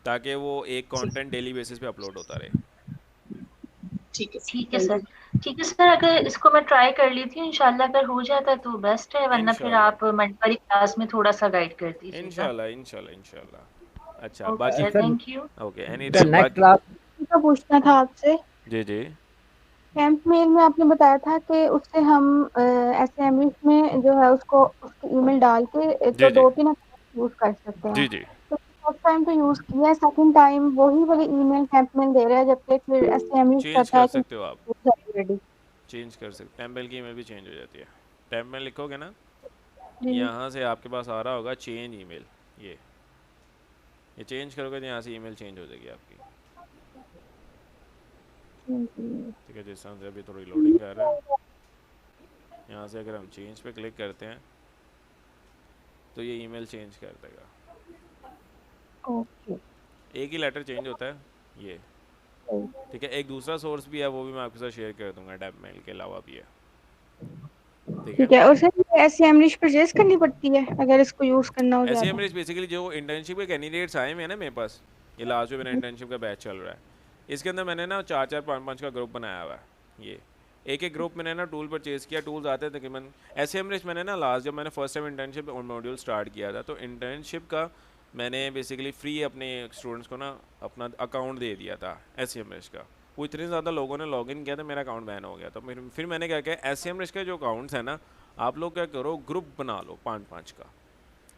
ताकि वो एक ठीक कंटेंट डेली बेसिस पे अपलोड होता रहे। ठीक है ठीक है सर। ठीक है सर, अगर इसको मैं ट्राई कर ली थी, इंशाल्लाह अगर हो जाता तो बेस्ट है, वरना फिर इंशाल्लाह आप मंडे क्लास में थोड़ा सा गाइड कर दीजिएगा। इंशाल्लाह इंशाल्लाह इंशाल्लाह। अच्छा ओके बाकी sir, sir thank you. Okay any sir next बाकी क्लास का पूछना था आपसे। जी जी कैंप मेल में आपने बताया था कि उससे हम एसएमएस में जो है उसको उसकी ईमेल डाल के जी तो जी 2-3 अकाउंट यूज कर सकते हैं। जी जी तो फर्स्ट टाइम तो यूज किया है, सेकंड टाइम वही वाली ईमेल कैंप मेल दे रहा है, जबकि फिर एसएमएस चेंज कहता कर है कि सकते हो आप, ऑलरेडी। चेंज कर सकते, टेम्पल की ईमेल भी चेंज हो जाती है। टेम्पल लिखोगे ना, जी यहाँ से आपके पास आ रहा होगा चेंज ईमेल, ये चेंज करोगे तो यहाँ से ईमेल चेंज हो जाएगी आपकी। ठीक है, जिस तरह से अभी थोड़ी लोडिंग कर रहा है, यहाँ से अगर हम चेंज पे क्लिक करते हैं तो ये ईमेल चेंज कर देगा। ओके एक ही लेटर चेंज होता है ये। ठीक है, एक दूसरा सोर्स भी है, वो भी मैं आपके साथ शेयर कर दूंगा, टैब मेल के अलावा भी है। ठीक है, ठीक है। और सर एसएमएस परचेज करनी पड़ती है अगर इसको यूज करना हो ऐसे ज्यादा? एमरेज बेसिकली जो इंटर्नशिप के कैंडिडेट्स आए हुए हैं ना मेरे पास, ये लास्ट में मेरा इंटर्नशिप का बैच चल रहा है, इसके अंदर मैंने ना 4-4 5-5 का ग्रुप बनाया हुआ है। ये एक ग्रुप मैंने ना टूल परचेज़ किया, टूल्स आते थे तकरीबन ऐसे एमरेज। मैंने ना लास्ट जब मैंने first time internship module start किया था, तो इंटर्नशिप का मैंने बेसिकली फ्री अपने स्टूडेंट्स को ना अपना अकाउंट दे दिया था एस का। वो इतने ज़्यादा लोगों ने लॉगिन किया था, मेरा अकाउंट बैन हो गया। तो फिर मैंने क्या किया, एस के जो अकाउंट्स हैं ना, आप लोग क्या करो, ग्रुप बना लो 5-5 का।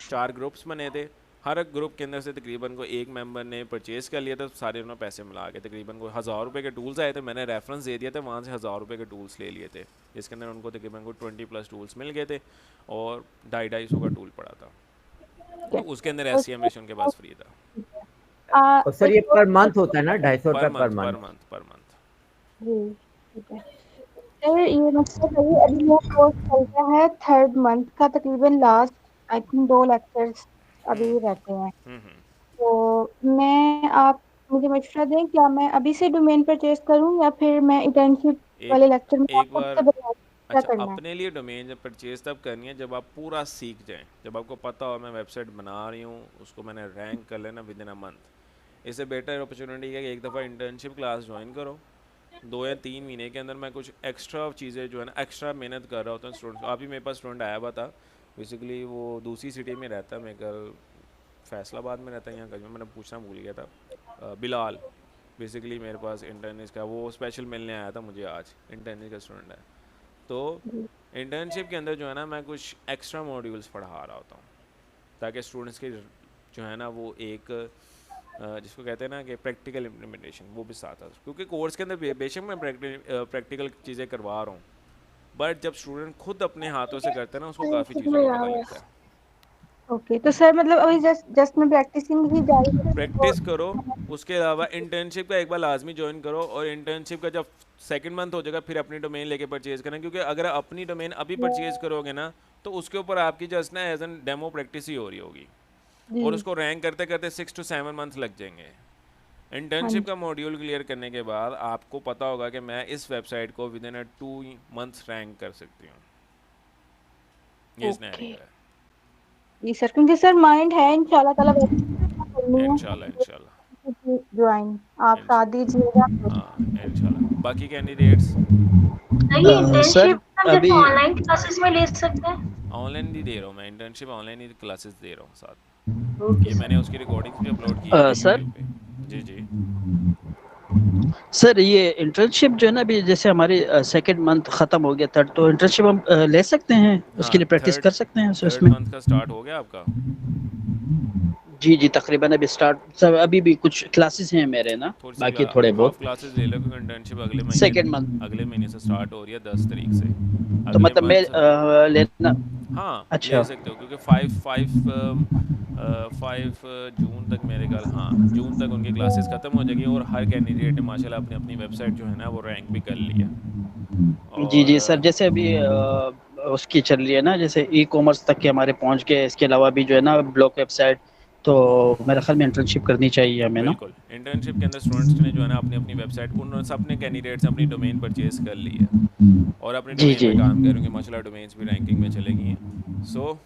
4 ग्रुप्स बने थे, हर एक ग्रुप के अंदर से तकरीबन को एक मेंबर ने परचेज़ कर लिया था, सारे उन्होंने पैसे मिला के तकरीबन को 1000 रुपये के टूल्स आए थे। मैंने रेफरेंस दे दिया था, वहाँ से 1000 रुपये के टूल्स ले लिए थे, जिसके अंदर उनको तकरीबन को 20+ टूल्स मिल गए थे और 250-250 का टूल पड़ा था। तो उसके अंदर एस उनके पास फ्री था। और सर ये पर मंथ होता है ना, 250 रुपये पर पर मंथ? मंथ। जी ठीक है सर। ये मतलब है अभी मेरा कोर्स चल रहा है 3rd मंथ का, तकरीबन लास्ट आई थिंक 2 लेक्चर्स अभी रहते हैं। तो मैं आप मुझे मशवरा दें, क्या मैं अभी से डोमेन परचेज करूं या फिर मैं इंटर्नशिप वाले लेक्चर में एक आपको बार उससे बताऊं क्या अच्छा, करना है? अपने लिए डोमेन जब परचेज तब करनी है जब आप पूरा सीख जाएं, जब आपको पता हो मैं वेबसाइट बना रही हूँ, उसको मैंने रैंक कर लेना विद इन अ मंथ। इससे बेटर अपॉर्चुनिटी है कि एक दफ़ा इंटर्नशिप क्लास ज्वाइन करो, 2 या 3 महीने के अंदर मैं कुछ एक्स्ट्रा चीज़ें जो है ना, एक्स्ट्रा मेहनत कर रहा होता हूँ स्टूडेंट। अभी मेरे पास स्टूडेंट आया हुआ था, बेसिकली वो दूसरी सिटी में रहता है, मैं कल फैसलाबाद में रहता है, यहाँ कहीं मैंने पूछना भूल गया था। बिलाल बेसिकली मेरे पास इंटर्नशिप का वो स्पेशल मिलने आया था मुझे आज, इंटर्नशिप का स्टूडेंट है। तो इंटर्नशिप के अंदर जो है ना, मैं कुछ एक्स्ट्रा मॉड्यूल्स पढ़ा रहा होता हूँ, ताकि स्टूडेंट्स के जो है ना वो एक जिसको कहते हैं ना कि प्रैक्टिकल इम्प्लीमेंटेशन, वो भी साथ आता है। क्योंकि कोर्स के अंदर बेशक मैं प्रैक्टिकल चीज़ें करवा रहा हूँ, बट जब स्टूडेंट खुद अपने हाथों से करते हैं ना, उसको काफ़ी चीज़ों का पता लगता है। ओके तो सर मतलब अभी जस्ट मैं प्रैक्टिसिंग ही जारी प्रैक्टिस करो, उसके अलावा इंटर्नशिप का एक बार लाजमी ज्वाइन करो, और इंटर्नशिप का जब 2nd मंथ हो जाएगा फिर अपनी डोमेन लेके परचेज करना। क्योंकि अगर अपनी डोमेन अभी परचेज करोगे ना, तो उसके ऊपर आपकी जस्ट ना एज एन डेमो प्रैक्टिस ही हो रही होगी, और उसको रैंक करते करते 6 to 7 मंथ लग जाएंगे। इंटर्नशिप का मॉड्यूल क्लियर करने के बाद आपको पता होगा कि मैं इस वेबसाइट को विद इन 2 मंथ्स रैंक कर सकती हूँ। ये सिनेरियो है। जी सर, क्योंकि सर माइंड है इंशाल्लाह ताला इंशाल्लाह ज्वाइन आप साथ दीजिएगा। इंशाल्लाह। बाकी कैंडिडेट्स ये इंटर्नशिप अभी ऑनलाइन क्लासेस में ले सकते हैं? ऑनलाइन भी दे रहा हूँ मैं, इंटर्नशिप ऑनलाइन ही क्लासेस दे रहा हूँ साथ। ये मैंने उसकी रिकॉर्डिंग्स भी अपलोड की है सर यूट्यूब पे। जी जी सर, ये इंटर्नशिप जो है ना, अभी जैसे हमारी 2nd मंथ खत्म हो गया था, तो इंटर्नशिप हम ले सकते हैं, उसके लिए प्रैक्टिस कर सकते हैं थर्ड उसमें? मंथ का स्टार्ट हो गया आपका? जी जी, तकरीबन अभी स्टार्ट सब, अभी भी कुछ क्लासेस हैं मेरे ना, बाकी थोड़े बहुत क्लासेस ले लो, क्योंकि इंटर्नशिप सेकंड मंथ अगले महीने से स्टार्ट हो रही है 10 तारीख से। तो मतलब मैं लेना हाँ अच्छा ले सकते हो, क्योंकि 5 जून तक मेरे ख्याल, हाँ जून तक उनकी क्लासेस ख़त्म हो जाएगी, और हर कैंडिडेट ने माशाल्लाह अपनी वेबसाइट जो है ना वो रैंक भी कर ली है। जी जी और सर, जैसे अभी उसकी चल रही है ना, जैसे ई कॉमर्स तक के हमारे पहुंच गए, इसके अलावा भी जो है ना ब्लॉग वेबसाइट, तो मेरे ख्याल में इंटर्नशिप करनी चाहिए हमें ना। बिल्कुल, इंटर्नशिप के अंदर स्टूडेंट्स ने जो है ना अपनी अपनी वेबसाइट, उन सब ने कैंडिडेट्स अपनी डोमेन परचेज कर ली है और अपने जी डोमेन जी। पे काम करेंगे, माशाल्लाह डोमेन्स भी रैंकिंग में चलेगी हैं। सो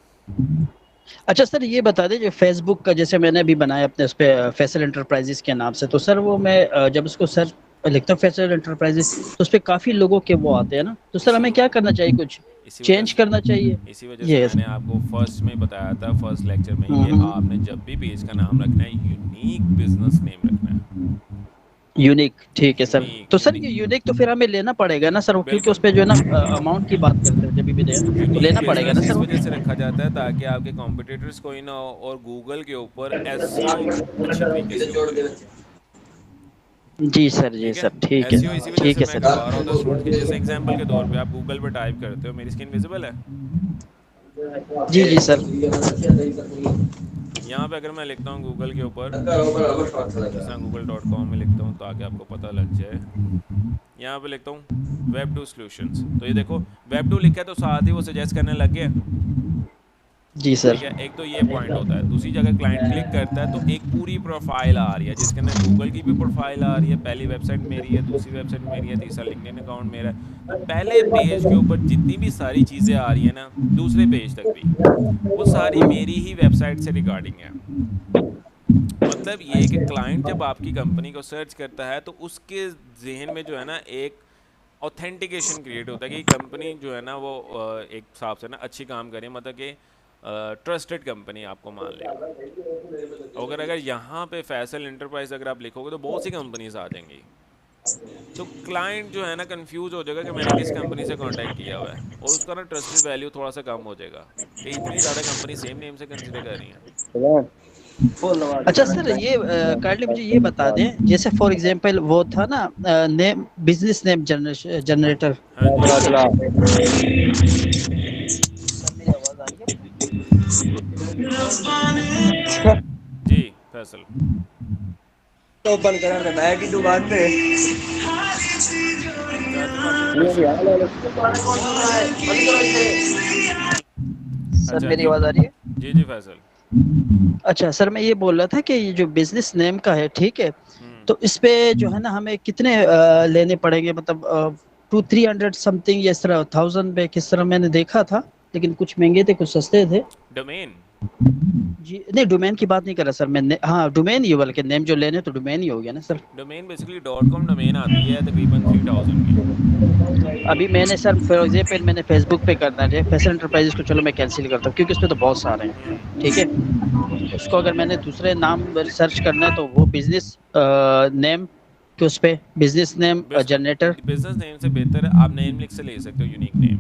अच्छा सर ये बता दें, जो फेसबुक का जैसे मैंने अभी बनाया अपने उस पर फैसल एंटरप्राइजेस के नाम से, तो सर वो मैं जब उसको सर्च लिखता हूँ फैसल एंटरप्राइजेस, तो उस पर काफ़ी लोगों के वो आते हैं ना, तो सर हमें क्या करना चाहिए, कुछ चेंज करना चाहिए? इसी वजह से यस। मैंने आपको फर्स्ट में बताया था, फर्स्ट लेक्चर में ही, कि आपने जब भी पेज का नाम रखना है यूनिक बिजनेस नेम रखना है। यूनिक, ठीक है सर। यूनिक तो सर यूनिक ये यूनिक तो फिर हमें लेना पड़ेगा ना सर, वो क्योंकि उस बिल्कुल। पे जो है ना अमाउंट की बात करते हैं जब भी दे तो यूनिक लेना पड़ेगा ना बिजनेस सर इस वो। वजह से रखा जाता है ताकि आपके कॉम्पिटिटर्स कोई ना हो और गूगल के ऊपर एसईओ अच्छे तरीके से हो जाए। जी सर, जी ठीक है, सर, ठीक एसईओ इसी है, वजह ठीक से है मैं सर। करवा रहा होता स्टूडेंट्स की, जैसे एग्जांपल के तौर पे आप गूगल पे टाइप करते हो, मेरी स्क्रीन विजिबल है जी जी सर। यहाँ पे, अगर मैं लिखता हूँ गूगल के ऊपर, जिस तरह google.com में लिखता हूँ ताकि आपको पता लग जाए, यहाँ पे लिखता हूँ वेब2 सॉल्यूशंस, तो ये देखो वेब2 लिखा है तो साथ ही वो सजेस्ट करने लग गया। जी सर। ठीक है, एक तो ये पॉइंट होता है। दूसरी जगह क्लाइंट क्लिक करता है तो एक पूरी प्रोफाइल आ रही है जिसके अंदर गूगल की भी प्रोफाइल आ रही है, पहली वेबसाइट मेरी है, दूसरी वेबसाइट मेरी है, तीसरा लिंक्डइन अकाउंट मेरा है। तो पहले पेज के ऊपर जितनी भी सारी चीज़ें आ रही है ना, दूसरे पेज तक भी, वो सारी मेरी ही वेबसाइट से रिगार्डिंग है। मतलब ये कि क्लाइंट जब आपकी कंपनी को सर्च करता है तो उसके जहन में जो है ना एक ऑथेंटिकेशन क्रिएट होता है कि कंपनी जो है ना वो एक हिसाब से ना अच्छी काम करे, मतलब कि ट्रस्टेड कंपनी आपको मान ले। अगर अगर यहाँ पे फैसल इंटरप्राइज अगर आप लिखोगे तो बहुत सी कंपनीज आ जाएंगी, तो क्लाइंट जो है ना कंफ्यूज हो जाएगा कि मैंने किस कंपनी से कांटेक्ट किया हुआ है, और उसका ना ट्रस्टेड वैल्यू थोड़ा सा कम हो जाएगा कि इतनी ज़्यादा कंपनी सेम नेम से कंसिडर कर रही हैं। अच्छा सर ये काइंडली मुझे ये बता दें, जैसे फॉर एग्जांपल वो था ना नेम, बिजनेस नेम जनरेटर। हाँ जी जी फैसल। तो बंद करा दे बैग की दुकान पे। सर मेरी आवाज आ रही है? जी जी फैसल। अच्छा सर मैं ये बोल रहा था कि ये जो बिजनेस नेम का है, ठीक है, तो इस पे जो है ना हमें कितने लेने पड़ेंगे, मतलब 200-300 समथिंग, या इस तरह 1000 पे किस तरह मैंने देखा था, लेकिन कुछ महंगे थे कुछ सस्ते थे। डोमेन जी नहीं, डोमेन की बात नहीं कर रहा सर मैं, हाँ डोमेन ही, बल्कि नेम जो लेने तो डोमेन ही हो गया ना sir. Domain basically .com domain आती है तकरीबन 3000 की। अभी मैंने सर फॉर एग्जांपल मैंने फेसबुक पे करना है फैसल एंटरप्राइजेस को, चलो मैं कैंसिल करता हूँ क्योंकि उसमें तो बहुत सारे हैं, ठीक है। उसको अगर मैंने दूसरे नाम सर्च करना है तो वो बिजनेस नेम के उस पे business name generator. Business name से बेहतर है आप नेम लिख से ले सकते हो, यूनिक नेम।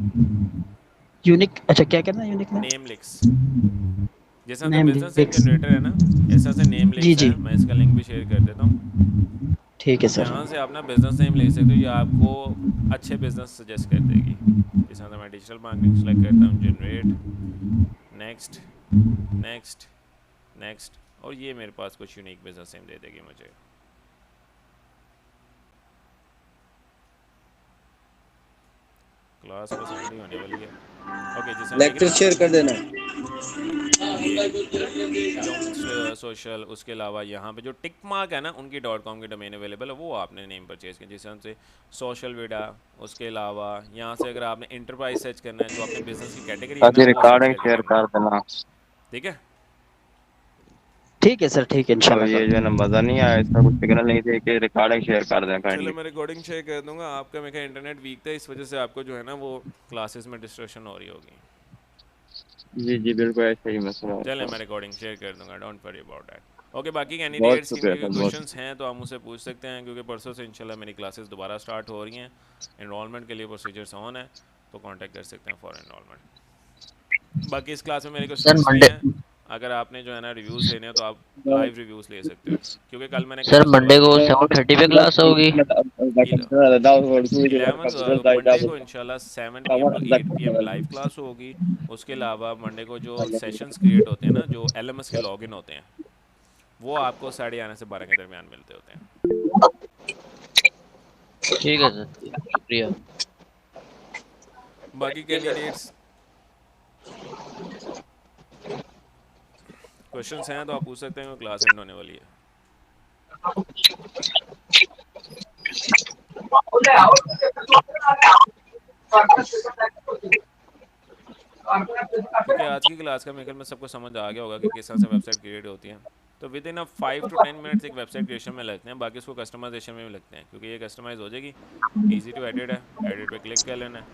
यूनिक, अच्छा क्या करना है यूनिक नेम लिक्स, जैसा तो नेम बिजनेस नेम जनरेटर है ना, ऐसा से नेम जी लिक्स जी है। मैं इसका लिंक भी शेयर कर देता हूँ, ठीक है सर। यहाँ से आप ना बिजनेस नेम ले सकते हो, ये आपको अच्छे बिजनेस सजेस्ट कर देगी। जैसा तो मैं डिजिटल मार्केटिंग सेलेक्ट करता हूँ, जनरेट, नेक्स्ट नेक्स्ट नेक्स्ट, और ये मेरे पास कुछ यूनिक बिजनेस नेम दे देगी मुझे। क्लास बस एंड ही होने वाली है। ओके जैसे लेक्चर शेयर कर देना। सोशल, उसके अलावा यहाँ पे जो टिक मार्क है ना उनकी .com की डोमेन अवेलेबल है, वो आपने नेम परचेज किया। जैसे हमसे सोशल वीडा, उसके अलावा यहाँ से अगर आपने इंटरप्राइज सर्च करना है, जो आपने बिजनेस की कैटेगरी है ना, रिकॉर्डिंग शेयर कर देना। ठीक है ठीक है सर, ठीक है इंशाल्लाह। ये जो है ना मजा नहीं आया, इसका कुछ सिग्नल नहीं थे कि रिकॉर्डिंग शेयर कर दें चलो काइंडली। मैं रिकॉर्डिंग शेयर कर दूंगा आपका। मेरा इंटरनेट वीक था, इस वजह से आपको जो है ना वो क्लासेस में डिस्ट्रैक्शन हो रही होगी। जी जी बिल्कुल ऐसा ही मसला है। चले मैं रिकॉर्डिंग शेयर कर दूंगा, don't worry about that. Okay बाकी कैंडिडेट्स की कोई क्वेश्चंस हैं तो आप मुझसे पूछ सकते हैं, क्योंकि परसों से इंशाल्लाह मेरी क्लासेस दोबारा स्टार्ट हो रही हैं। एनरोलमेंट के लिए प्रोसीजर्स ऑन है, तो कांटेक्ट कर सकते हैं फॉर एनरोलमेंट। बाकी इस क्लास में मेरे को स्किल्स नहीं है, अगर आपने जो है ना रिव्यूज़ लेने हो तो आप लाइव रिव्यूज़ ले सकते हो, क्योंकि कल मैंने सर मंडे को 7:30 पे क्लास होगी। 11 मंडे को इंशाल्लाह 7 PM to 8 PM live class होगी। उसके अलावा मंडे को जो सेशंस क्रिएट होते हैं ना, जो LMS के लॉगिन होते हैं, वो आपको 11:30 से 12 के दरमियान मिलते होते हैं। ठीक है सर, शुक्रिया। बाकी कैंडिडेट्स क्वेश्चंस हैं तो आप पूछ सकते हैं, क्लास एंड होने वाली है। क्योंकि आज की क्लास का मेरे में सबको समझ आ गया होगा कि किस तरह से वेबसाइट क्रिएट होती है। तो विद इन 5 to 10 मिनट्स एक वेबसाइट क्रिएशन में लगते हैं, बाकी उसको कस्टमाइजेशन में भी लगते हैं, क्योंकि ये कस्टमाइज हो जाएगी, इजी टू एडिट है, एडिट पे क्लिक कर लेना है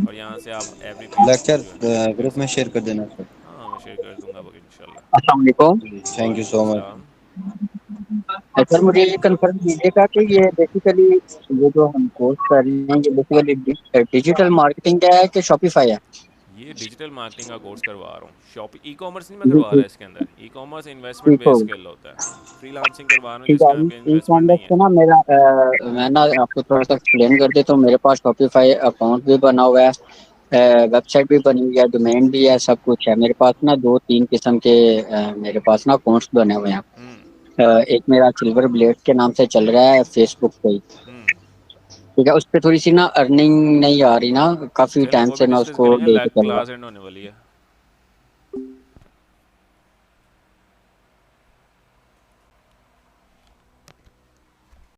और यहाँ से आप एवरी लेक्चर ग्रुप में शेयर कर देना सर। हाँ मैं शेयर कर दूंगा इंशाल्लाह। अस्सलाम वालेकुम। Thank you so much. Sir मुझे ये कंफर्म कीजिएगा कि ये बेसिकली ये जो हम कोर्स कर रहे हैं ये बेसिकली डिजिटल मार्केटिंग का है कि शॉपिफाई है? ये डिजिटल मार्केटिंग का कोर्स करवा रहा हूँ, शॉप ई कॉमर्स नहीं मैं करवा रहा इसके अंदर। E commerce investment based skill होता है, फ्रीलांसिंग करवा रहा हूँ जिसमें आपके इन्वेस्टमेंट नहीं है। ना मेरा मैं ना आपको थोड़ा सा एक्सप्लेन कर देता हूँ। मेरे पास शॉपिफाई अकाउंट भी बना हुआ है, वेबसाइट भी बनी हुई है, डोमेन भी है, सब कुछ है मेरे पास ना। 2-3 किस्म के मेरे पास ना अकाउंट्स बने हुए हैं। एक मेरा सिल्वर ब्लेड के नाम से चल रहा है फेसबुक पे ही, ठीक है। उस पे थोड़ी सी ना अर्निंग नहीं आ रही ना, काफी टाइम से मैं उसको क्लास एंड होने वाली है।